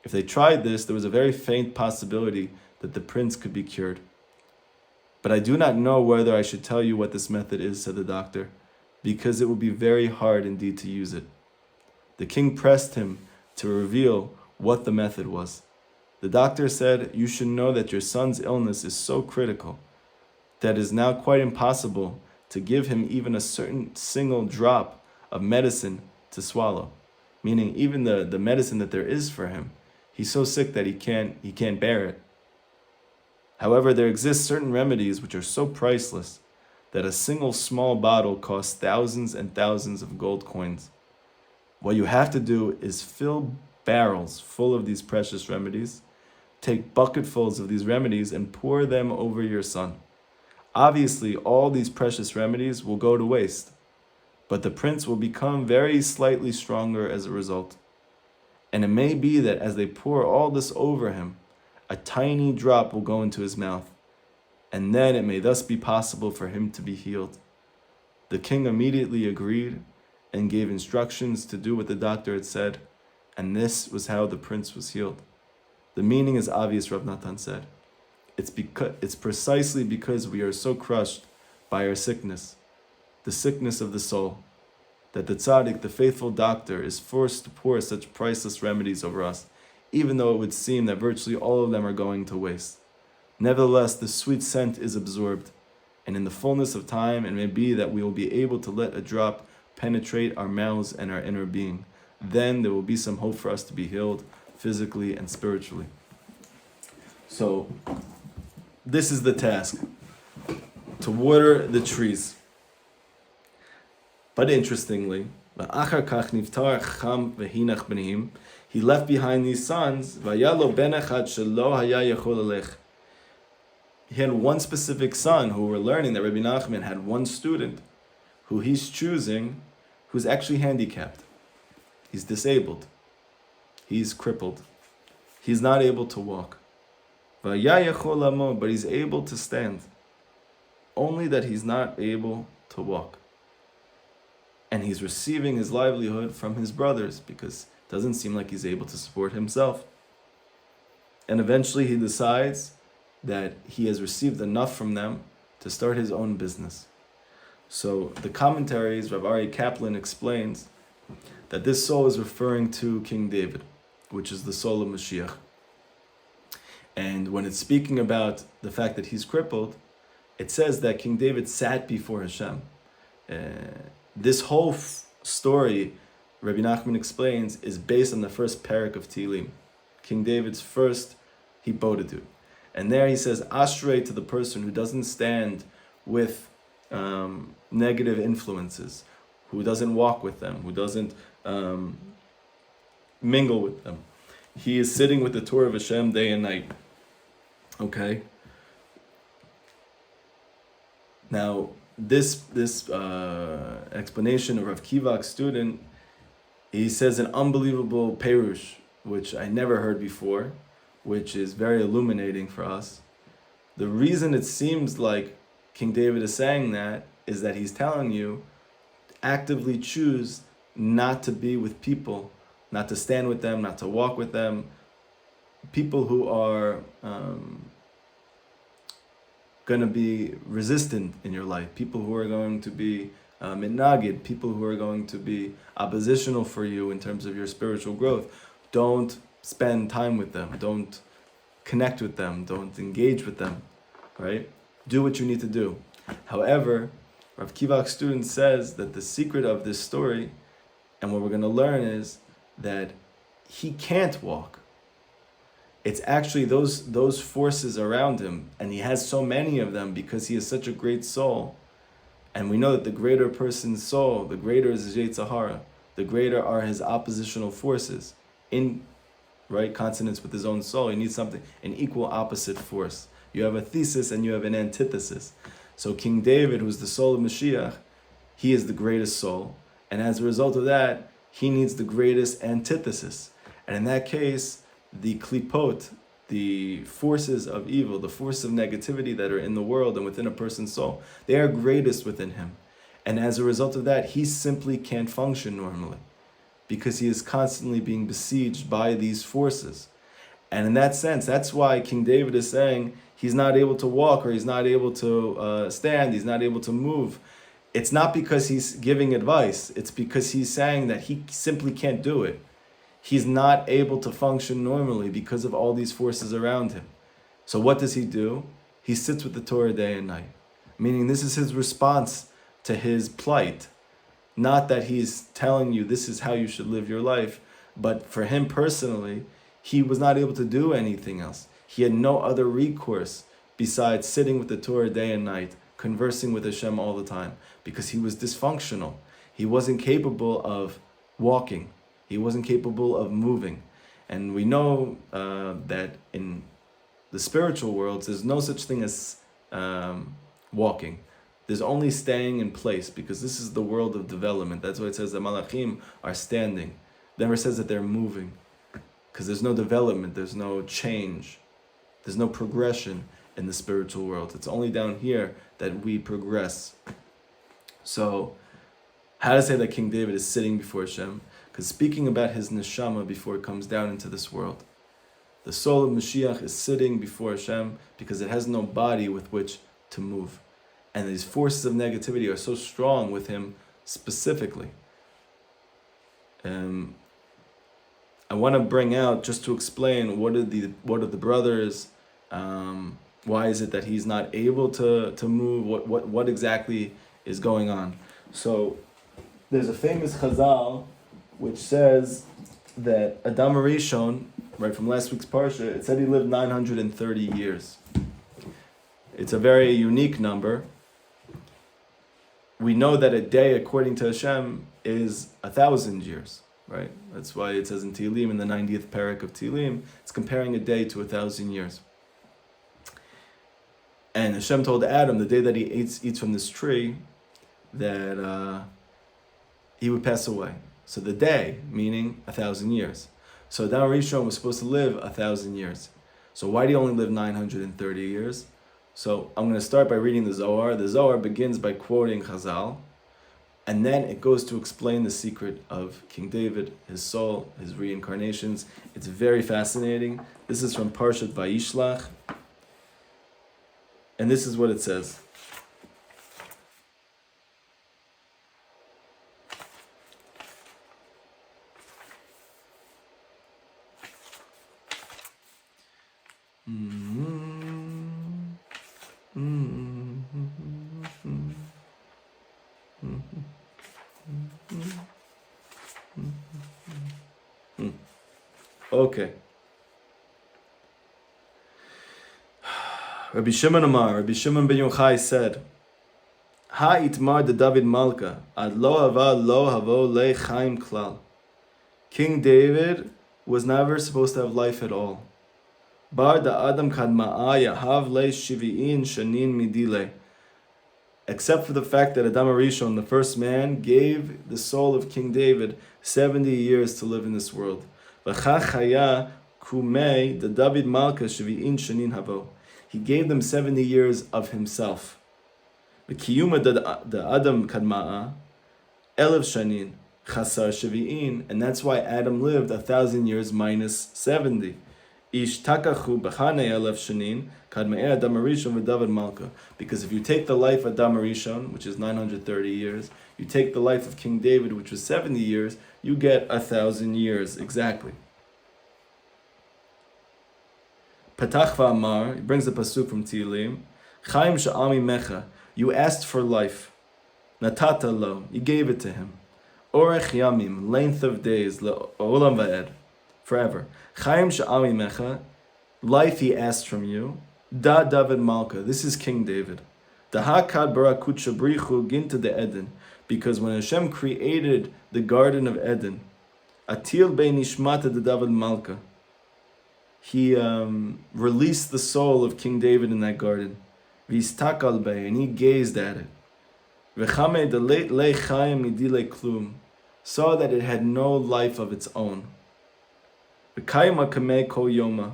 If they tried this, there was a very faint possibility that the prince could be cured. But I do not know whether I should tell you what this method is, said the doctor, because it would be very hard indeed to use it. The king pressed him to reveal what the method was. The doctor said, "You should know that your son's illness is so critical that it is now quite impossible to give him even a certain single drop of medicine to swallow." Meaning even the medicine that there is for him, he's so sick that he can't bear it. However, there exist certain remedies which are so priceless that a single small bottle costs thousands and thousands of gold coins. What you have to do is fill barrels full of these precious remedies, take bucketfuls of these remedies and pour them over your son. Obviously, all these precious remedies will go to waste, but the prince will become very slightly stronger as a result. And it may be that as they pour all this over him, a tiny drop will go into his mouth, and then it may thus be possible for him to be healed. The king immediately agreed, and gave instructions to do what the doctor had said, and this was how the prince was healed. The meaning is obvious, Rav Natan said. It's precisely because we are so crushed by our sickness, the sickness of the soul, that the tzaddik, the faithful doctor, is forced to pour such priceless remedies over us, even though it would seem that virtually all of them are going to waste. Nevertheless, the sweet scent is absorbed, and in the fullness of time, it may be that we will be able to let a drop penetrate our mouths and our inner being. Then there will be some hope for us to be healed physically and spiritually. So, this is the task, to water the trees. But interestingly, he left behind these sons. He had one specific son who we're learning that Rabbi Nachman had one student who he's choosing who's actually handicapped. He's disabled. He's crippled. He's not able to walk. But he's able to stand. Only that he's not able to walk. And he's receiving his livelihood from his brothers because it doesn't seem like he's able to support himself. And eventually he decides that he has received enough from them to start his own business. So the commentaries, Rav Ari Kaplan explains that this soul is referring to King David, which is the soul of Mashiach. And when it's speaking about the fact that he's crippled, it says that King David sat before Hashem. This whole story, Rabbi Nachman explains, is based on the first parak of Tehillim, King David's first Hibodedut. And there he says, Ashrei to the person who doesn't stand with negative influences, who doesn't walk with them, who doesn't mingle with them. He is sitting with the Torah of Hashem day and night. Okay? Now, this explanation of Rav Kivak's student, he says an unbelievable perush, which I never heard before, which is very illuminating for us. The reason it seems like King David is saying that is that he's telling you, actively choose not to be with people, not to stand with them, not to walk with them, people who are going to be resistant in your life, people who are going to be minagid, people who are going to be oppositional for you in terms of your spiritual growth. Don't spend time with them. Don't connect with them. Don't engage with them. Right? Do what you need to do. However, Rav Kivak's student says that the secret of this story, and what we're going to learn, is that he can't walk. It's actually those forces around him, and he has so many of them because he is such a great soul. And we know that the greater a person's soul, the greater is his Yetzer Hara, the greater are his oppositional forces in consonance with his own soul. He needs something, an equal opposite force. You have a thesis and you have an antithesis. So King David, who's the soul of Mashiach, he is the greatest soul. And as a result of that, he needs the greatest antithesis. And in that case, the klipot, the forces of evil, the forces of negativity that are in the world and within a person's soul, they are greatest within him. And as a result of that, he simply can't function normally because he is constantly being besieged by these forces. And in that sense, that's why King David is saying he's not able to walk, or he's not able to stand, he's not able to move. It's not because he's giving advice, it's because he's saying that he simply can't do it. He's not able to function normally because of all these forces around him. So what does he do? He sits with the Torah day and night. Meaning this is his response to his plight. Not that he's telling you this is how you should live your life, but for him personally, he was not able to do anything else. He had no other recourse besides sitting with the Torah day and night, conversing with Hashem all the time, because he was dysfunctional. He wasn't capable of walking. He wasn't capable of moving. And we know that in the spiritual worlds, there's no such thing as walking. There's only staying in place, because this is the world of development. That's why it says that malachim are standing. It never says that they're moving, because there's no development, there's no change, there's no progression in the spiritual world. It's only down here that we progress. So, How to say that King David is sitting before Hashem? Because speaking about his neshama before it comes down into this world. The soul of Mashiach is sitting before Hashem because it has no body with which to move. And these forces of negativity are so strong with him specifically. I want to bring out, just to explain, what are the brothers, why is it that he's not able to move, what exactly is going on. So there's a famous Chazal which says that Adam Rishon, right from last week's Parsha, it said he lived 930 years. It's a very unique number. We know that a day, according to Hashem, is 1,000 years, right? That's why it says in Tehillim, in the 90th parak of Tehillim, it's comparing a day to 1,000 years. And Hashem told Adam, the day that he eats from this tree, that he would pass away. So the day, meaning 1,000 years. So Adam Rishon was supposed to live 1,000 years. So why do he only live 930 years? So I'm going to start by reading the Zohar. The Zohar begins by quoting Chazal, and then it goes to explain the secret of King David, his soul, his reincarnations. It's very fascinating. This is from Parshat Vayishlach, and this is what it says. Okay. Rabbi Shimon ben Yochai said, Ha itmar de David Malka, ad lo hava lo havo le chaim klal. King David was never supposed to have life at all. Bar da Adam kad ma'aya hav le shivi'in shanin midile. Except for the fact that Adam Arishon, the first man, gave the soul of King David 70 years to live in this world. V'chachaya kumei the David Malka shivi'in shanin havo. He gave them 70 years of himself. V'kiyuma the Adam kad ma'a elev shanin chasar shivi'in, and that's why Adam lived 1,000 years minus 70. Ish takachu b'chanei elev shanin kad me'er Adam Arishon v'David Malka. Because if you take the life of Adam Arishon, which is 930 years, you take the life of King David, which was 70 years, you get 1,000 years exactly. Patach v'amar, he brings the pasuk from Tehillim, Chaim sha'ami mecha, you asked for life. Natata lo, you gave it to him. Orech yamim, length of days, le'olam va'ed, forever. Chaim sha'ami mecha, life he asked from you. Da David Malka, this is King David. Da hakad barakut shabrichu ginta de Eden, because when Hashem created the Garden of Eden, atil bei nishmata de David Malka, he released the soul of King David in that garden. V'istakal bei, and he gazed at it. V'chame de le'chayim midile klum, saw that it had no life of its own. V'kayma kamei kol yoma,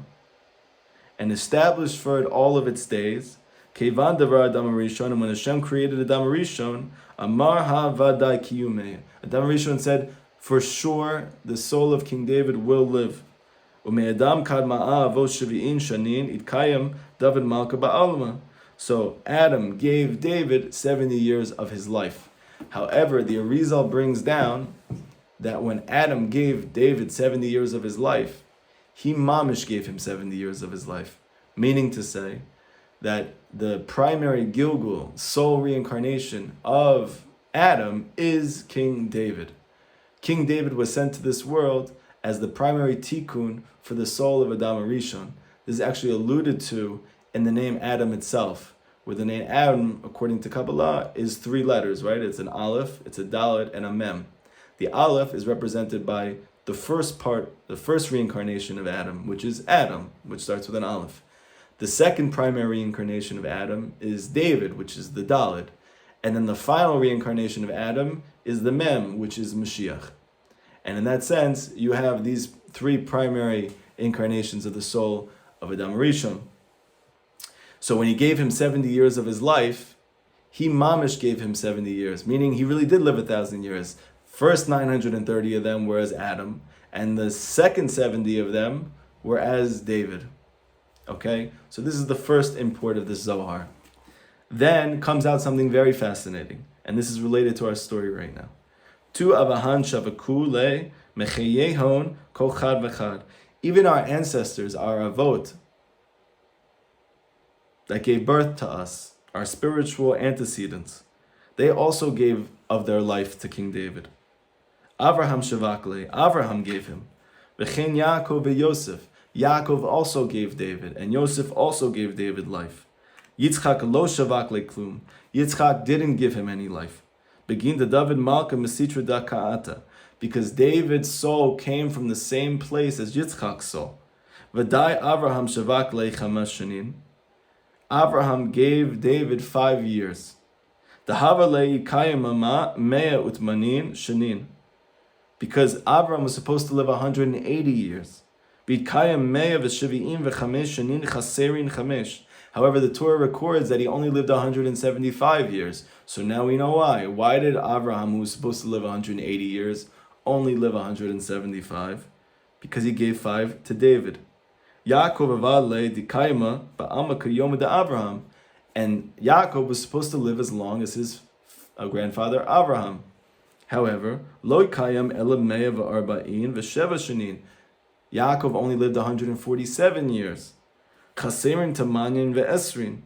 and established for it all of its days. Kevan devar Adam Rishon, and when Hashem created Adam Rishon, Amar ha vadai kiyumei, Adam Rishon said, for sure the soul of King David will live. Ume'adam kad ma'a avos shavi'in shanin itkayim David Malka ba'alma. So Adam gave David 70 years of his life. However, the Arizal brings down that when Adam gave David 70 years of his life, he mamish gave him 70 years of his life. Meaning to say that the primary Gilgul, soul reincarnation of Adam is King David. King David was sent to this world as the primary tikkun for the soul of Adam Arishon. This is actually alluded to in the name Adam itself, where the name Adam, according to Kabbalah, is 3 letters, right? It's an Aleph, it's a Dalet, and a Mem. The Aleph is represented by the first part, the first reincarnation of Adam, which is Adam, which starts with an Aleph. The second primary reincarnation of Adam is David, which is the Dalet. And then the final reincarnation of Adam is the Mem, which is Mashiach. And in that sense, you have these 3 primary incarnations of the soul of Adam Rishon. So when he gave him 70 years of his life, he mamish gave him 70 years, meaning he really did live 1,000 years. First 930 of them were as Adam, and the second 70 of them were as David. Okay, so this is the first import of this Zohar. Then comes out something very fascinating, and this is related to our story right now. Tu avahan shavaku le mecheyehon kol chad v'chad. Even our ancestors, our avot, that gave birth to us, our spiritual antecedents, they also gave of their life to King David. Avraham shavakle, Avraham gave him. V'chein Yaakov v'Yosef, Yaakov also gave David, and Yosef also gave David life. Yitzchak lo shavakle klum, Yitzchak didn't give him any life. Begin the David Malka Mesitra da Ka'ata, because David's soul came from the same place as Yitzchak's soul. V'dai Avraham shavakle chamash shanin. Avraham gave David 5 years. Dahavale yikayim mea utmanin shanin. Because Avraham was supposed to live 180 years. B'kayim mea v'shavi'im v'chamesh shanin chaserin chamesh. However, the Torah records that he only lived 175 years. So now we know why. Why did Avraham, who was supposed to live 180 years, only live 175? Because he gave 5 to David. Yaakov avale dikayma ba'ama kiyom Avraham, and Yaakov was supposed to live as long as his grandfather Avraham. However, lo kayam ela mea v'arba'in v'sheva shanin. Yaakov only lived 147 years. Chaserin tamanyin ve'esrin.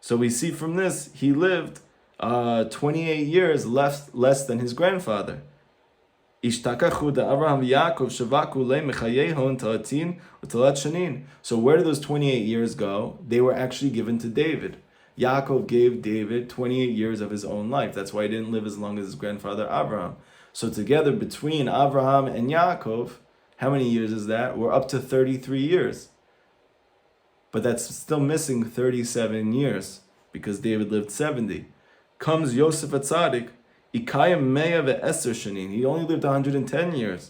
So we see from this he lived 28 years less than his grandfather. Ishtakachu da Avraham v'Yaakov shavaku le mechayehon talatin utalat shanin. So where did those 28 years go? They were actually given to David. Yaakov gave David 28 years of his own life. That's why he didn't live as long as his grandfather Avraham. So together between Avraham and Yaakov, how many years is that? We're up to 33 years. But that's still missing 37 years because David lived 70. Comes Yosef HaTzadik, Ikayim Meya ve'Eser Shanin. He only lived 110 years.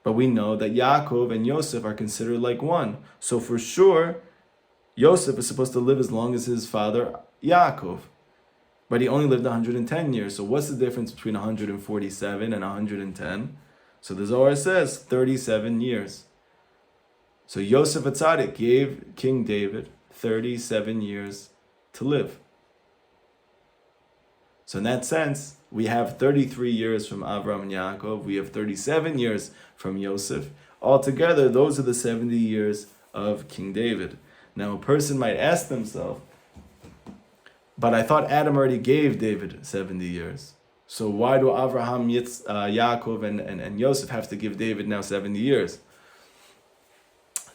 But we know that Yaakov and Yosef are considered like one. So for sure, Yosef is supposed to live as long as his father Yaakov. But he only lived 110 years. So what's the difference between 147 and 110? So the Zohar says 37 years. So Yosef HaTzadik gave King David 37 years to live. So in that sense, we have 33 years from Avraham and Yaakov. We have 37 years from Yosef. Altogether, those are the 70 years of King David. Now, a person might ask themselves, but I thought Adam already gave David 70 years. So why do Avraham, Yaakov, and Yosef have to give David now 70 years?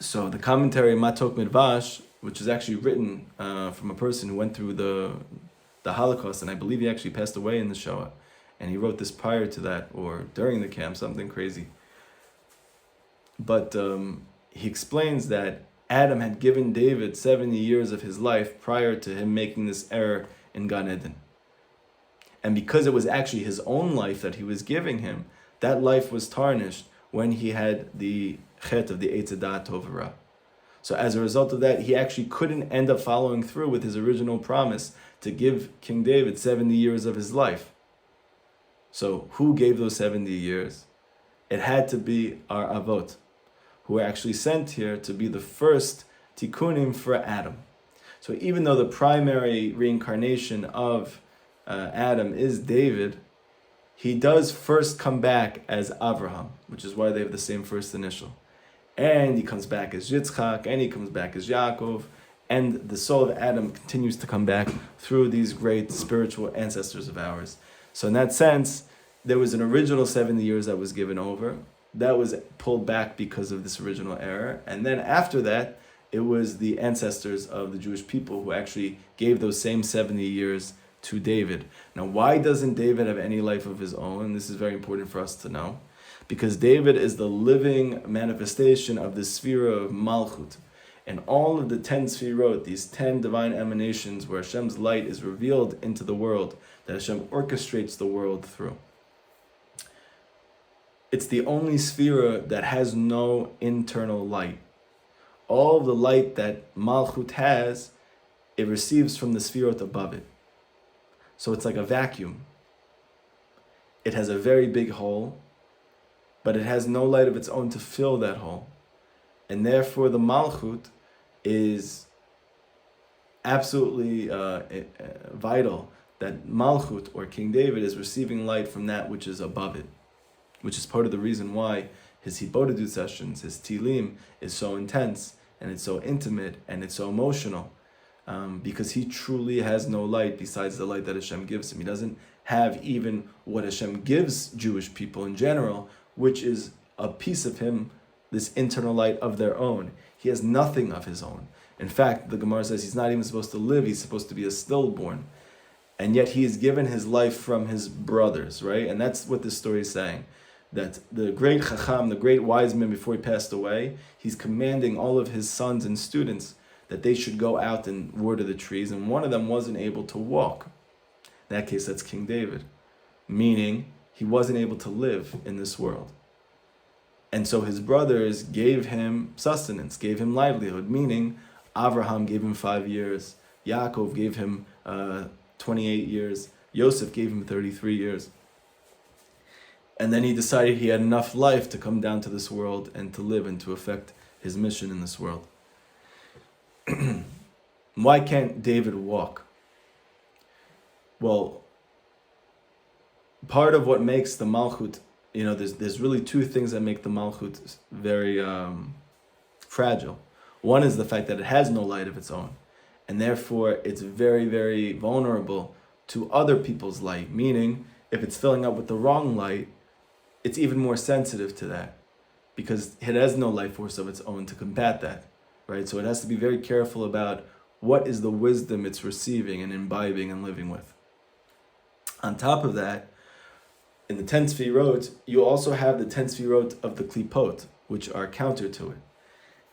So the commentary Matok Midvash, which is actually written from a person who went through the Holocaust, and I believe he actually passed away in the Shoah, and he wrote this prior to that, or during the camp, something crazy. But he explains that Adam had given David 70 years of his life prior to him making this error in Gan Eden. And because it was actually his own life that he was giving him, that life was tarnished when he had the chet of the Eitz Hadat Tov Ra. So as a result of that, he actually couldn't end up following through with his original promise to give King David 70 years of his life. So who gave those 70 years? It had to be our Avot, who were actually sent here to be the first tikkunim for Adam. So even though the primary reincarnation of Adam is David, he does first come back as Avraham, which is why they have the same first initial. And he comes back as Yitzchak, and he comes back as Yaakov, and the soul of Adam continues to come back through these great spiritual ancestors of ours. So in that sense, there was an original 70 years that was given over. That was pulled back because of this original error. And then after that, it was the ancestors of the Jewish people who actually gave those same 70 years to David. Now, why doesn't David have any life of his own? This is very important for us to know. Because David is the living manifestation of the Sphira of Malchut. And all of the 10 Sphirot, these 10 divine emanations where Hashem's light is revealed into the world, that Hashem orchestrates the world through. It's the only Sphira that has no internal light. All the light that Malchut has it receives from the Sfirot above it. So it's like a vacuum. It has a very big hole, but it has no light of its own to fill that hole. And therefore the Malchut is absolutely vital that Malchut, or King David, is receiving light from that which is above it, which is part of the reason why his Hibodedut sessions, his Tilim, is so intense, and it's so intimate, and it's so emotional, because he truly has no light besides the light that Hashem gives him. He doesn't have even what Hashem gives Jewish people in general, which is a piece of him, this internal light of their own. He has nothing of his own. In fact, the Gemara says he's not even supposed to live, he's supposed to be a stillborn. And yet he is given his life from his brothers, right? And that's what this story is saying. That the great Chacham, the great wise man before he passed away, he's commanding all of his sons and students that they should go out and water the trees, and one of them wasn't able to walk. In that case, that's King David. Meaning, he wasn't able to live in this world. And so his brothers gave him sustenance, gave him livelihood, meaning Avraham gave him 5 years, Yaakov gave him 28 years, Yosef gave him 33 years. And then he decided he had enough life to come down to this world and to live and to effect his mission in this world. Why can't David walk? Well, part of what makes the Malchut, there's really two things that make the Malchut very fragile. One is the fact that it has no light of its own, and therefore it's very, very vulnerable to other people's light, meaning if it's filling up with the wrong light, it's even more sensitive to that, because it has no life force of its own to combat that, right? So it has to be very careful about what is the wisdom it's receiving and imbibing and living with. On top of that, in the 10 Sfirot, you also have the 10 Sfirot of the Klipot, which are counter to it.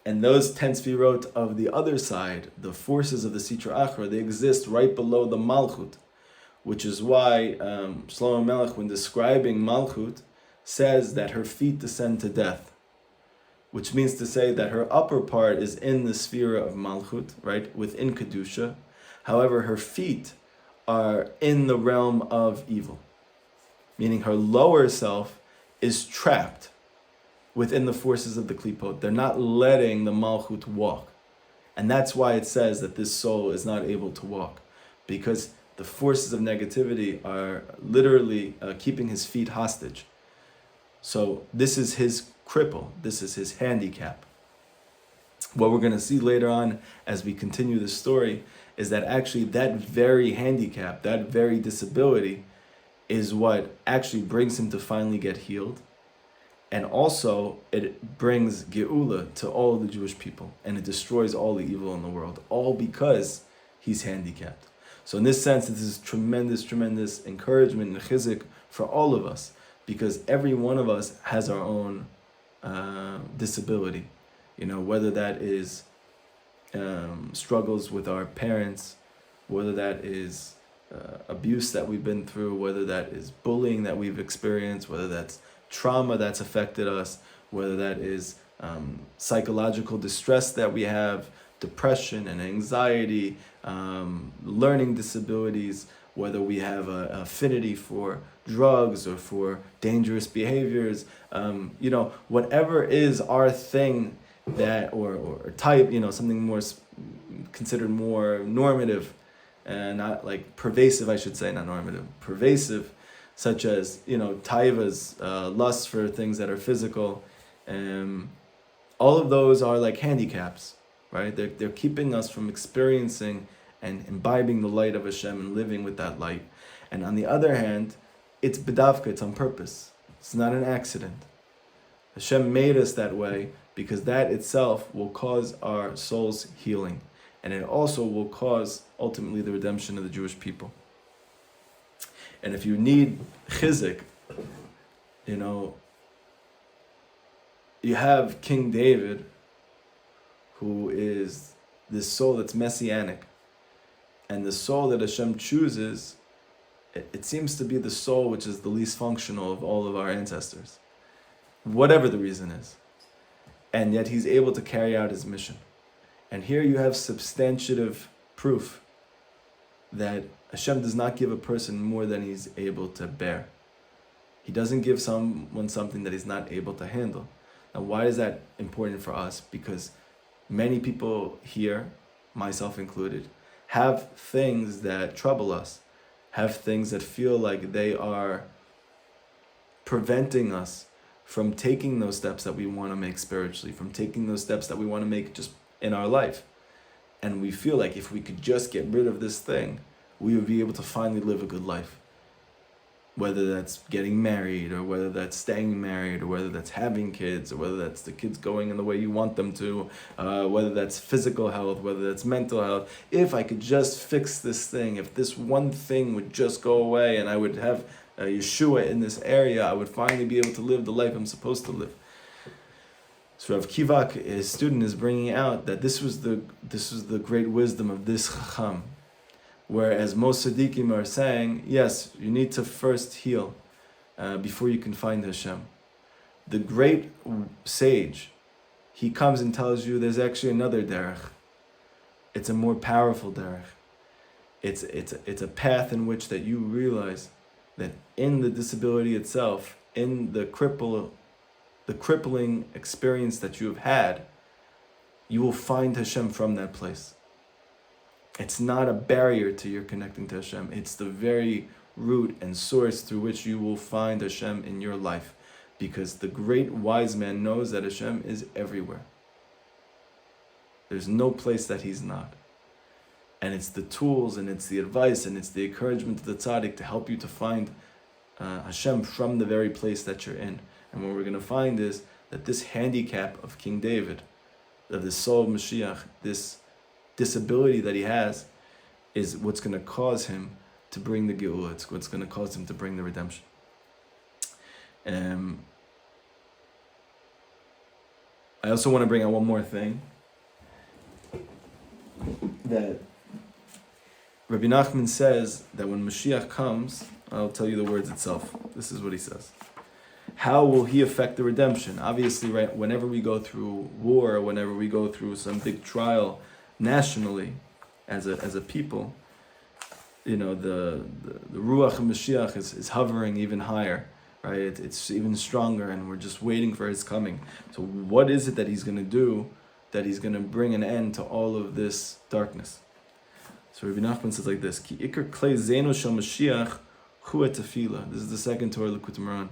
And those 10 Sfirot of the other side, the forces of the Sitra Achra, they exist right below the Malchut, which is why Shlomo Melech, when describing Malchut, says that her feet descend to death, which means to say that her upper part is in the sphere of Malchut, right, within Kedusha. However, her feet are in the realm of evil, meaning her lower self is trapped within the forces of the Klipot. They're not letting the Malchut walk. And that's why it says that this soul is not able to walk, because the forces of negativity are literally keeping his feet hostage. So this is his cripple, this is his handicap. What we're going to see later on as we continue the story is that actually that very handicap, that very disability, is what actually brings him to finally get healed. And also it brings Geula to all of the Jewish people, and it destroys all the evil in the world, all because he's handicapped. So in this sense, this is tremendous, tremendous encouragement and chizik for all of us, because every one of us has our own disability, whether that is struggles with our parents, whether that is abuse that we've been through, whether that is bullying that we've experienced, whether that's trauma that's affected us, whether that is psychological distress that we have, depression and anxiety, learning disabilities, whether we have an affinity for drugs or for dangerous behaviors, whatever is our thing that, or type, something more considered more normative, and not like pervasive, I should say, not normative, pervasive, such as, taivas, lust for things that are physical. All of those are like handicaps, right? They're keeping us from experiencing and imbibing the light of Hashem and living with that light. And on the other hand, it's bedavka, it's on purpose. It's not an accident. Hashem made us that way because that itself will cause our soul's healing. And it also will cause, ultimately, the redemption of the Jewish people. And if you need chizik, you have King David, who is this soul that's messianic. And the soul that Hashem chooses, it seems to be the soul which is the least functional of all of our ancestors, whatever the reason is. And yet he's able to carry out his mission. And here you have substantive proof that Hashem does not give a person more than he's able to bear. He doesn't give someone something that he's not able to handle. Now, why is that important for us? Because many people here, myself included, have things that trouble us, have things that feel like they are preventing us from taking those steps that we want to make spiritually, from taking those steps that we want to make just in our life. And we feel like if we could just get rid of this thing, we would be able to finally live a good life. Whether that's getting married, or whether that's staying married, or whether that's having kids, or whether that's the kids going in the way you want them to, whether that's physical health, whether that's mental health. If I could just fix this thing, if this one thing would just go away and I would have Yeshua in this area, I would finally be able to live the life I'm supposed to live. So Rav Kivak, his student, is bringing out that this was the great wisdom of this Chacham. Whereas most Siddiqim are saying, yes, you need to first heal before you can find Hashem. The great sage, he comes and tells you there's actually another derech. It's a more powerful derech. It's a path in which that you realize that in the disability itself, in the crippling experience that you have had, you will find Hashem from that place. It's not a barrier to your connecting to Hashem. It's the very root and source through which you will find Hashem in your life. Because the great wise man knows that Hashem is everywhere. There's no place that he's not. And it's the tools and it's the advice and it's the encouragement of the tzaddik to help you to find Hashem from the very place that you're in. And what we're going to find is that this handicap of King David, of the soul of Mashiach, this disability that he has, is what's going to cause him to bring the Geula. It's what's going to cause him to bring the redemption. I also want to bring out one more thing, that Rabbi Nachman says that when Mashiach comes, I'll tell you the words itself. This is what he says. How will he affect the redemption? Obviously, right, whenever we go through war, whenever we go through some big trial nationally, as a people, you know, the Ruach of Mashiach is hovering even higher, right? It's even stronger, and we're just waiting for his coming. So what is it that he's going to do, that he's going to bring an end to all of this darkness? So Rabbi Nachman says like this: Ki ikar klei zeno shel Mashiach hu tefillah. This is the second Torah Likutei Moharan.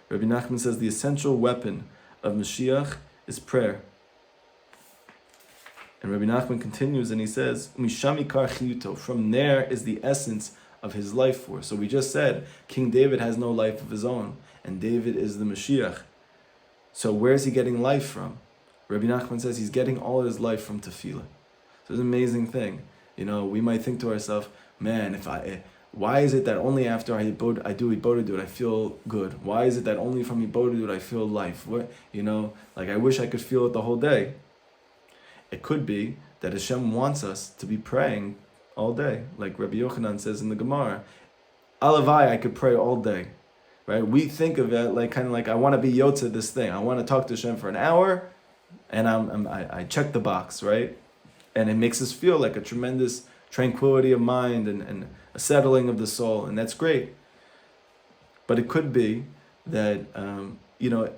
Rabbi Nachman says the essential weapon of Mashiach is prayer. And Rabbi Nachman continues and he says, Misham ikar chiyuto. From there is the essence of his life force. So we just said King David has no life of his own, and David is the Mashiach. So where is he getting life from? Rabbi Nachman says he's getting all his life from tefillah. So it's an amazing thing. You know, we might think to ourselves, man, why is it that only after I do Ibodedut I feel good? Why is it that only from Ibodedut I feel life? What, you know, like I wish I could feel it the whole day. It could be that Hashem wants us to be praying all day. Like Rabbi Yochanan says in the Gemara, Alavai, I could pray all day. Right? We think of it like kind of like I want to be Yotze this thing. I want to talk to Hashem for an hour, and I check the box, right? And it makes us feel like a tremendous tranquility of mind and a settling of the soul, and that's great. But it could be that you know,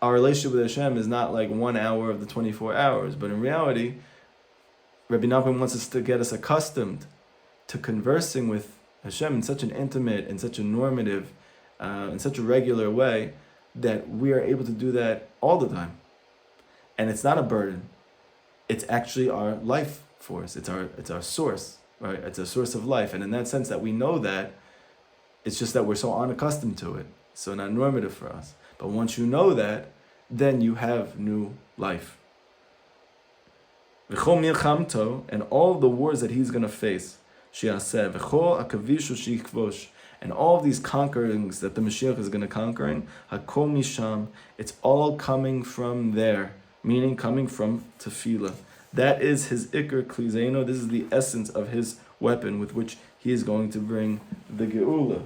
our relationship with Hashem is not like 1 hour of the 24 hours, but in reality, Rabbi Nachman wants us to get us accustomed to conversing with Hashem in such an intimate and such a normative, in such a regular way, that we are able to do that all the time. And it's not a burden. It's actually our life force. It's our source, right? It's a source of life. And in that sense that we know that, it's just that we're so unaccustomed to it. So not normative for us. But once you know that, then you have new life. And all the wars that he's going to face, and all of these conquerings that the Mashiach is going to conquering, it's all coming from there, meaning coming from tefillah. That is his ikar klizeno. This is the essence of his weapon with which he is going to bring the Geula.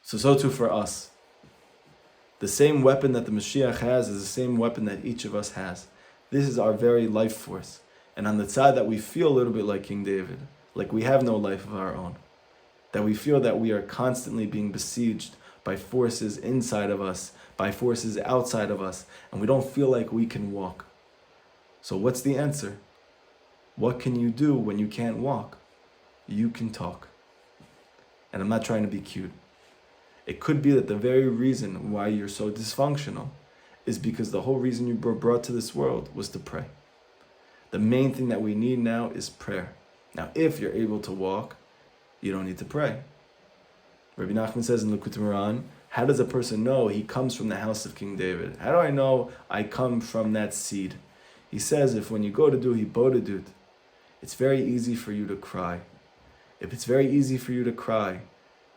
So too for us. The same weapon that the Mashiach has is the same weapon that each of us has. This is our very life force. And on the side that we feel a little bit like King David, like we have no life of our own, that we feel that we are constantly being besieged by forces inside of us, by forces outside of us, and we don't feel like we can walk. So what's the answer? What can you do when you can't walk? You can talk. And I'm not trying to be cute. It could be that the very reason why you're so dysfunctional is because the whole reason you were brought to this world was to pray. The main thing that we need now is prayer. Now, if you're able to walk, you don't need to pray. Rabbi Nachman says in Likutei Moharan, how does a person know he comes from the house of King David? How do I know I come from that seed? He says, if when you go to do hibodedut, it's very easy for you to cry. If it's very easy for you to cry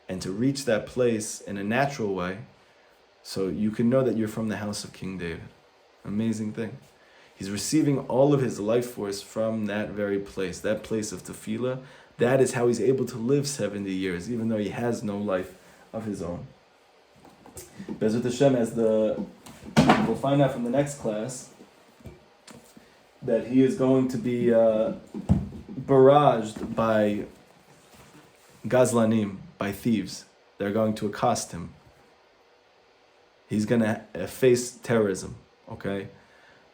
and to reach that place in a natural way, so you can know that you're from the house of King David. Amazing thing. He's receiving all of his life force from that very place, that place of tefillah. That is how he's able to live 70 years, even though he has no life of his own. Bezrat Hashem, we'll find out from the next class, that he is going to be barraged by gazlanim, by thieves. They're going to accost him. He's going to face terrorism, okay?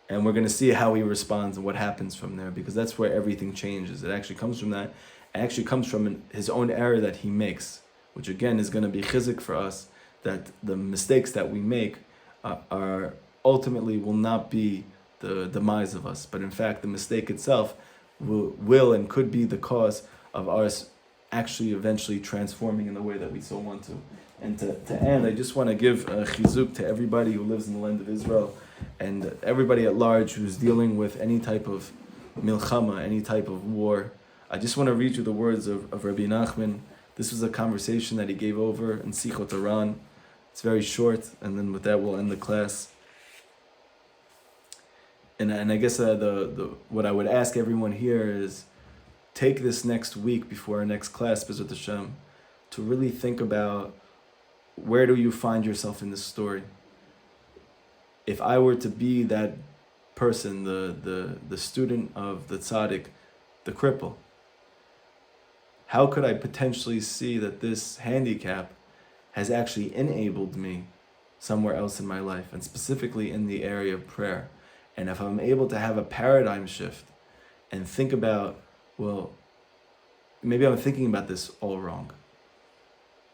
And we're going to see how he responds and what happens from there, because that's where everything changes. It actually comes from that. It actually comes from his own error that he makes, which again is going to be chizik for us, that the mistakes that we make are ultimately will not be the demise of us, but in fact the mistake itself will and could be the cause of us actually eventually transforming in the way that we so want to. And to end, I just want to give a chizuk to everybody who lives in the land of Israel and everybody at large who's dealing with any type of milchama, any type of war. I just want to read you the words of Rabbi Nachman. This was a conversation that he gave over in Sichot Aran. It's very short, and then with that we'll end the class. And I guess what I would ask everyone here is take this next week before our next class, Bezrat Hashem, to really think about where do you find yourself in this story. If I were to be that person, the student of the tzaddik, the cripple, how could I potentially see that this handicap has actually enabled me somewhere else in my life, and specifically in the area of prayer? And if I'm able to have a paradigm shift and think about, well, maybe I'm thinking about this all wrong.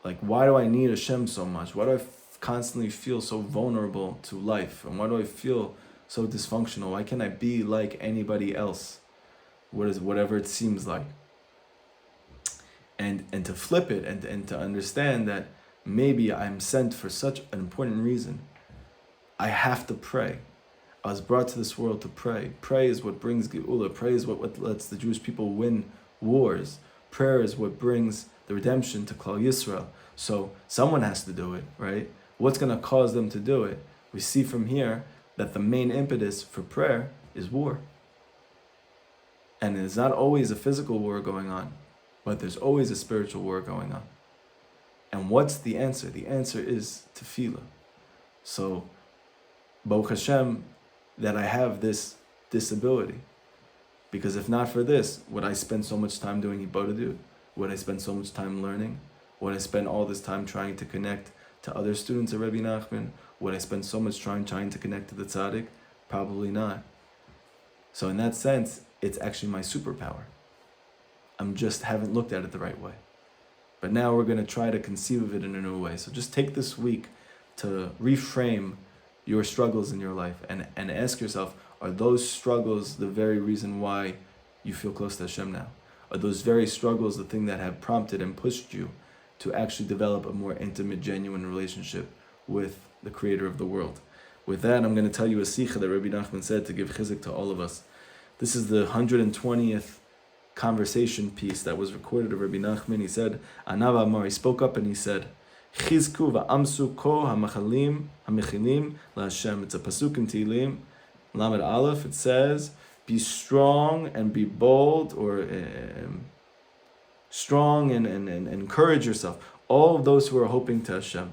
Like, why do I need Hashem so much? Why do I constantly feel so vulnerable to life? And why do I feel so dysfunctional? Why can't I be like anybody else? Whatever it seems like. And to flip it and to understand that maybe I'm sent for such an important reason. I have to pray. I was brought to this world to pray. Pray is what brings Geula. Pray is what lets the Jewish people win wars. Prayer is what brings the redemption to Klal Yisrael. So someone has to do it, right? What's going to cause them to do it? We see from here that the main impetus for prayer is war. And it's not always a physical war going on, but there's always a spiritual war going on. And what's the answer? The answer is tefillah. So, Baruch Hashem, that I have this ability. Because if not for this, would I spend so much time doing hibodedut? Would I spend so much time learning? Would I spend all this time trying to connect to other students of Rabbi Nachman? Would I spend so much time trying to connect to the tzaddik? Probably not. So in that sense, it's actually my superpower. I'm just haven't looked at it the right way. But now we're going to try to conceive of it in a new way. So just take this week to reframe your struggles in your life and ask yourself, are those struggles the very reason why you feel close to Hashem now? Are those very struggles the thing that have prompted and pushed you to actually develop a more intimate, genuine relationship with the creator of the world? With that, I'm going to tell you a sikha that Rabbi Nachman said to give chizik to all of us. This is the 120th conversation piece that was recorded of Rabbi Nachman. He said, Anav Amar, he spoke up and he said, Chizku va'amsu ko hamachalim hamichilim la'Hashem. It's a pasuk in Tehillim, Lamed Aleph. It says, be strong and be bold, or strong and encourage yourself. All of those who are hoping to Hashem.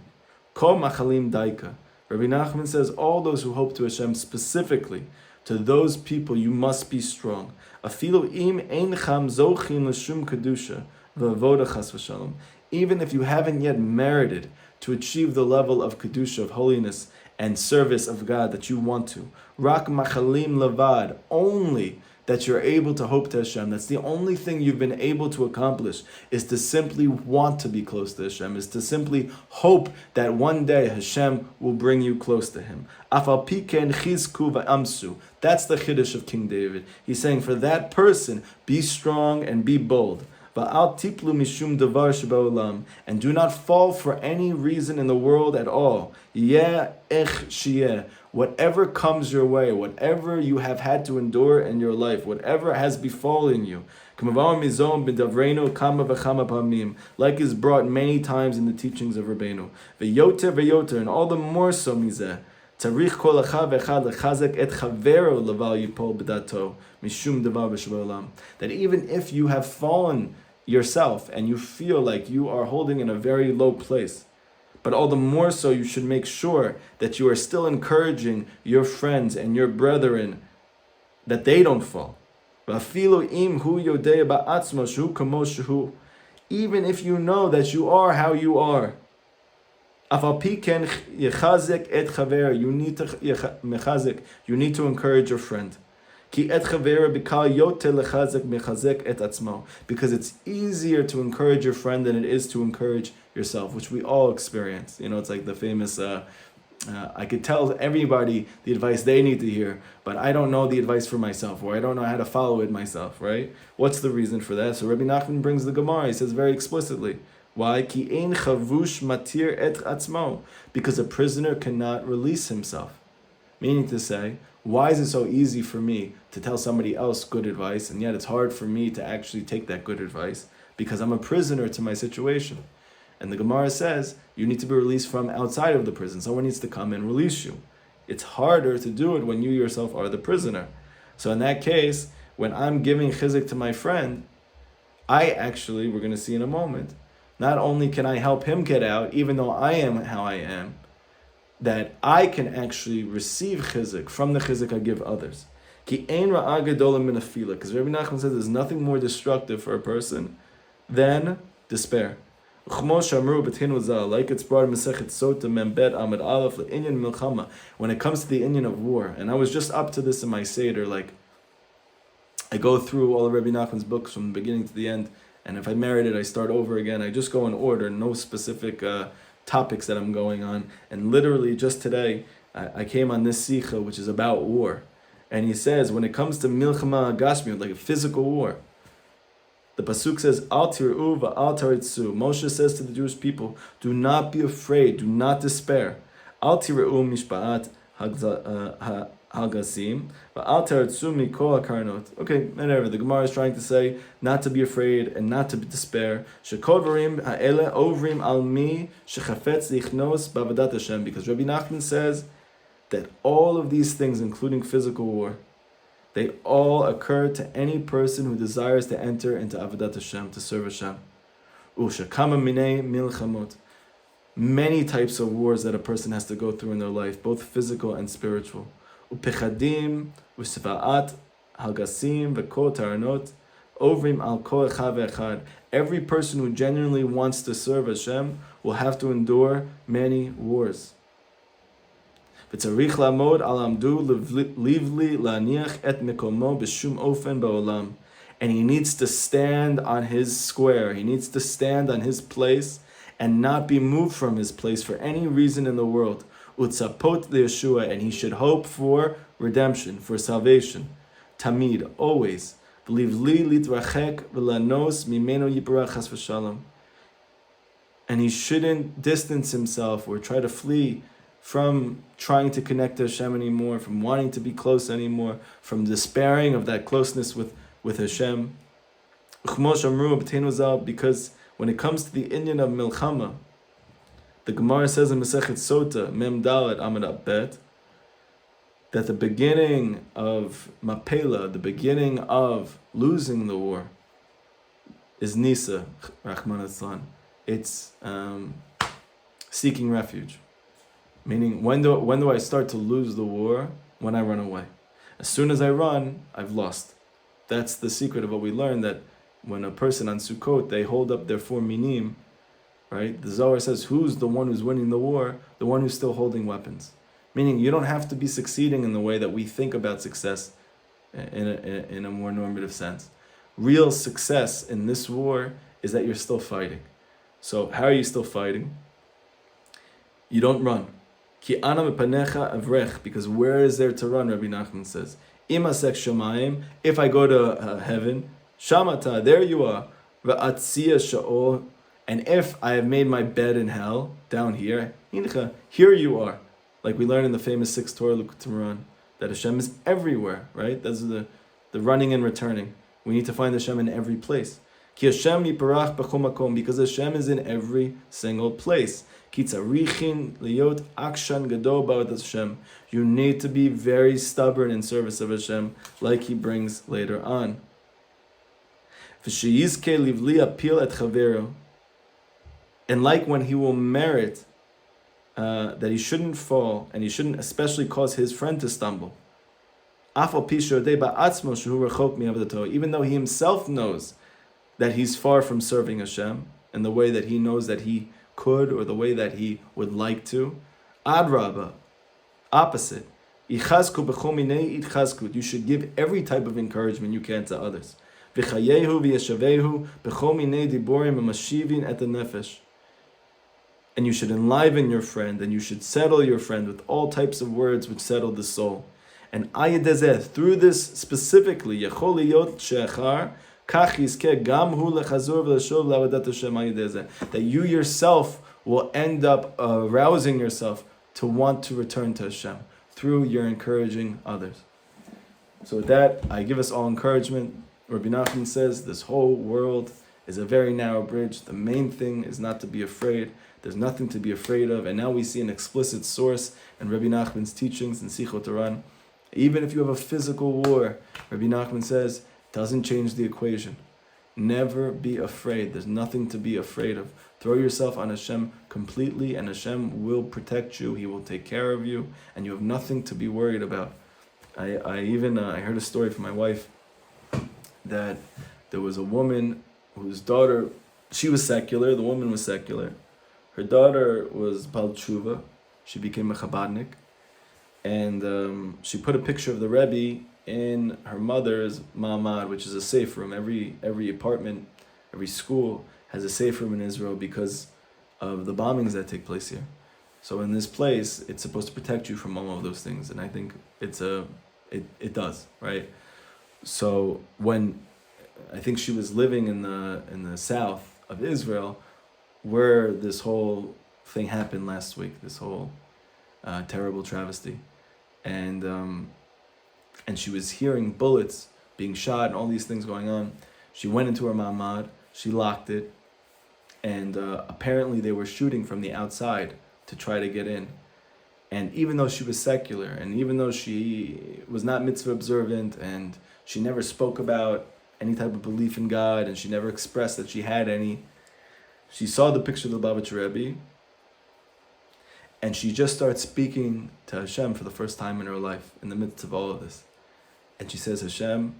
Ko machalim daika. Rabbi Nachman says, all those who hope to Hashem specifically, to those people you must be strong. Afilu im eincham zochin l'shum kedusha v'avoda chas v'shalom. Even if you haven't yet merited to achieve the level of kedusha, of holiness and service of God that you want to. Rak machalim levad, only that you're able to hope to Hashem. That's the only thing you've been able to accomplish, is to simply want to be close to Hashem, is to simply hope that one day Hashem will bring you close to Him. Afal piken chizku va'amsu. That's the chiddush of King David. He's saying, for that person, be strong and be bold. Va'al tiplu mishum davar sheba'olam, and do not fall for any reason in the world at all. Yeh ech shieh. Whatever comes your way, whatever you have had to endure in your life, whatever has befallen you, like is brought many times in the teachings of Rabbeinu, and all the more so mizeh, that even if you have fallen yourself and you feel like you are holding in a very low place, but all the more so you should make sure that you are still encouraging your friends and your brethren that they don't fall. Even if you know that you are how you are. You need to encourage your friend. Because it's easier to encourage your friend than it is to encourage yourself, which we all experience. It's like the famous, I could tell everybody the advice they need to hear, but I don't know the advice for myself, or I don't know how to follow it myself, right? What's the reason for that? So Rabbi Nachman brings the Gemara. He says very explicitly, why? Ki ein chavush matir et atzmo. Because a prisoner cannot release himself. Meaning to say, why is it so easy for me to tell somebody else good advice, and yet it's hard for me to actually take that good advice? Because I'm a prisoner to my situation. And the Gemara says, you need to be released from outside of the prison. Someone needs to come and release you. It's harder to do it when you yourself are the prisoner. So in that case, when I'm giving chizik to my friend, I actually, we're going to see in a moment, not only can I help him get out, even though I am how I am, that I can actually receive chizik from the chizik I give others. Ki ein ra'a gedola min afila, because Rabbi Nachman says there's nothing more destructive for a person than despair. Like it's brought in Masechet Sota Membed Amid Aleph Inyan Milchama, when it comes to the Inyan of war. And I was just up to this in my Seder, like I go through all of Rabbi Nachman's books from the beginning to the end, and if I merit it, I start over again. I just go in order, no specific topics that I'm going on. And literally just today, I came on this Sikha, which is about war. And he says, when it comes to Milchama Gashmi, like a physical war, the pasuk says, "Al tir'u va'al taritzu." Moshe says to the Jewish people, "Do not be afraid, do not despair. Al tir'u mishpa'at hagasim va'al taritzu mikol hakarnot." Okay, whatever. The Gemara is trying to say not to be afraid and not to despair. Shekol dvarim ha'ele ovrim al mi shechafetz lichnos b'avadat Hashem. Because Rabbi Nachman says that all of these things, including physical war, they all occur to any person who desires to enter into Avodat Hashem, to serve Hashem. Ushakama minei milchamot. Many types of wars that a person has to go through in their life, both physical and spiritual. Upechadim, usvaat, halgasim, v'kol taranot, ovrim al kol echad ve'echad. Every person who genuinely wants to serve Hashem will have to endure many wars. And he needs to stand on his square. He needs to stand on his place and not be moved from his place for any reason in the world. And he should hope for redemption, for salvation. Tamid, always. And he shouldn't distance himself or try to flee from trying to connect to Hashem anymore, from wanting to be close anymore, from despairing of that closeness with Hashem. Because when it comes to the Inyan of Milchama, the Gemara says in Masechet Sota, Mem Dalet Amud Bet, that the beginning of Mapela, the beginning of losing the war, is Nisa, Rahman Aslan. It's seeking refuge. Meaning, when do I start to lose the war? When I run away. As soon as I run, I've lost. That's the secret of what we learned, that when a person on Sukkot, they hold up their 4 minim, right? The Zohar says, who's the one who's winning the war? The one who's still holding weapons. Meaning, you don't have to be succeeding in the way that we think about success in a more normative sense. Real success in this war is that you're still fighting. So how are you still fighting? You don't run. Ki ana mepanecha avrech, because where is there to run? Rabbi Nachman says, Imasek shamayim, if I go to heaven, shamata, there you are, va'atzia sha'ol, and if I have made my bed in hell, down here, here you are. Like we learn in the famous 6 Torah L'Kutimran, that Hashem is everywhere, right? That's the running and returning. We need to find Hashem in every place. Ki Hashem yiparach b'chol makom, because Hashem is in every single place. Ki tzarichin liyot akshan gadol b'avodas Hashem. You need to be very stubborn in service of Hashem, like he brings later on. V'sheyizke livli apil et chavero. And like when he will merit that he shouldn't fall, and he shouldn't especially cause his friend to stumble. Even though he himself knows that he's far from serving Hashem in the way that he knows that he could, or the way that he would like to. Adrabah, opposite. You should give every type of encouragement you can to others. And you should enliven your friend, and you should settle your friend with all types of words which settle the soul. And through this specifically, that you yourself will end up arousing yourself to want to return to Hashem through your encouraging others. So with that, I give us all encouragement. Rabbi Nachman says this whole world is a very narrow bridge. The main thing is not to be afraid. There's nothing to be afraid of. And now we see an explicit source in Rabbi Nachman's teachings in Sichot Haran. Even if you have a physical war, Rabbi Nachman says, doesn't change the equation. Never be afraid. There's nothing to be afraid of. Throw yourself on Hashem completely, and Hashem will protect you. He will take care of you, and you have nothing to be worried about. I heard a story from my wife that there was a woman whose daughter, she was secular, the woman was secular. Her daughter was Bal Tshuva. She became a Chabadnik. And she put a picture of the Rebbe in her mother's ma'amad, which is a safe room. Every apartment, every school has a safe room in Israel because of the bombings that take place here. So in this place, it's supposed to protect you from all of those things, and I think it does, right? So when I think she was living in the south of Israel, where this whole thing happened last week, this whole terrible travesty, and she was hearing bullets being shot and all these things going on. She went into her mamad, she locked it, and apparently they were shooting from the outside to try to get in. And even though she was secular, and even though she was not mitzvah observant, and she never spoke about any type of belief in God, and she never expressed that she had any, she saw the picture of the Lubavitcher Rebbe, and she just starts speaking to Hashem for the first time in her life, in the midst of all of this. And she says, Hashem,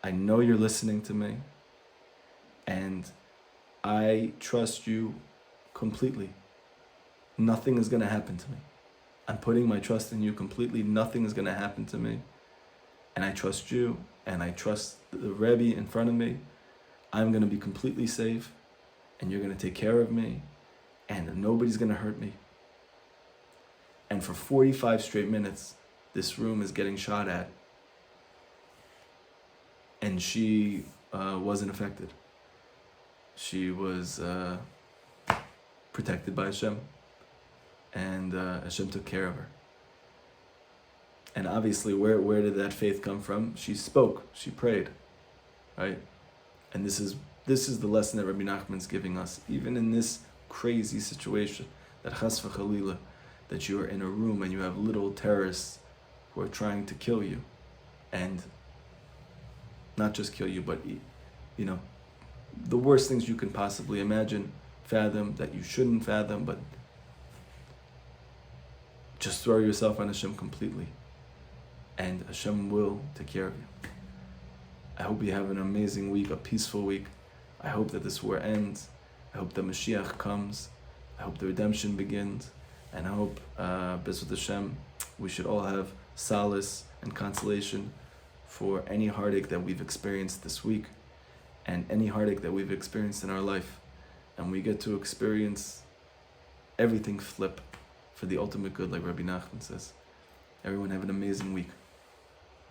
I know you're listening to me, and I trust you completely. Nothing is going to happen to me. I'm putting my trust in you completely. Nothing is going to happen to me. And I trust you, and I trust the Rebbe in front of me. I'm going to be completely safe, and you're going to take care of me, and nobody's going to hurt me. And for 45 straight minutes, this room is getting shot at. And she wasn't affected. She was protected by Hashem. And Hashem took care of her. And obviously, where did that faith come from? She spoke, she prayed, right? And this is the lesson that Rabbi Nachman's giving us, even in this crazy situation, that chas v'chalila, that you are in a room and you have little terrorists who are trying to kill you, and not just kill you, but the worst things you can possibly imagine, fathom, that you shouldn't fathom, but Just throw yourself on Hashem completely, and Hashem will take care of you. I hope you have an amazing week, a peaceful week. I hope that this war ends. I hope the Mashiach comes. I hope the redemption begins. And I hope, B'ezras Hashem, we should all have solace and consolation for any heartache that we've experienced this week and any heartache that we've experienced in our life. And we get to experience everything flip for the ultimate good, like Rabbi Nachman says. Everyone have an amazing week.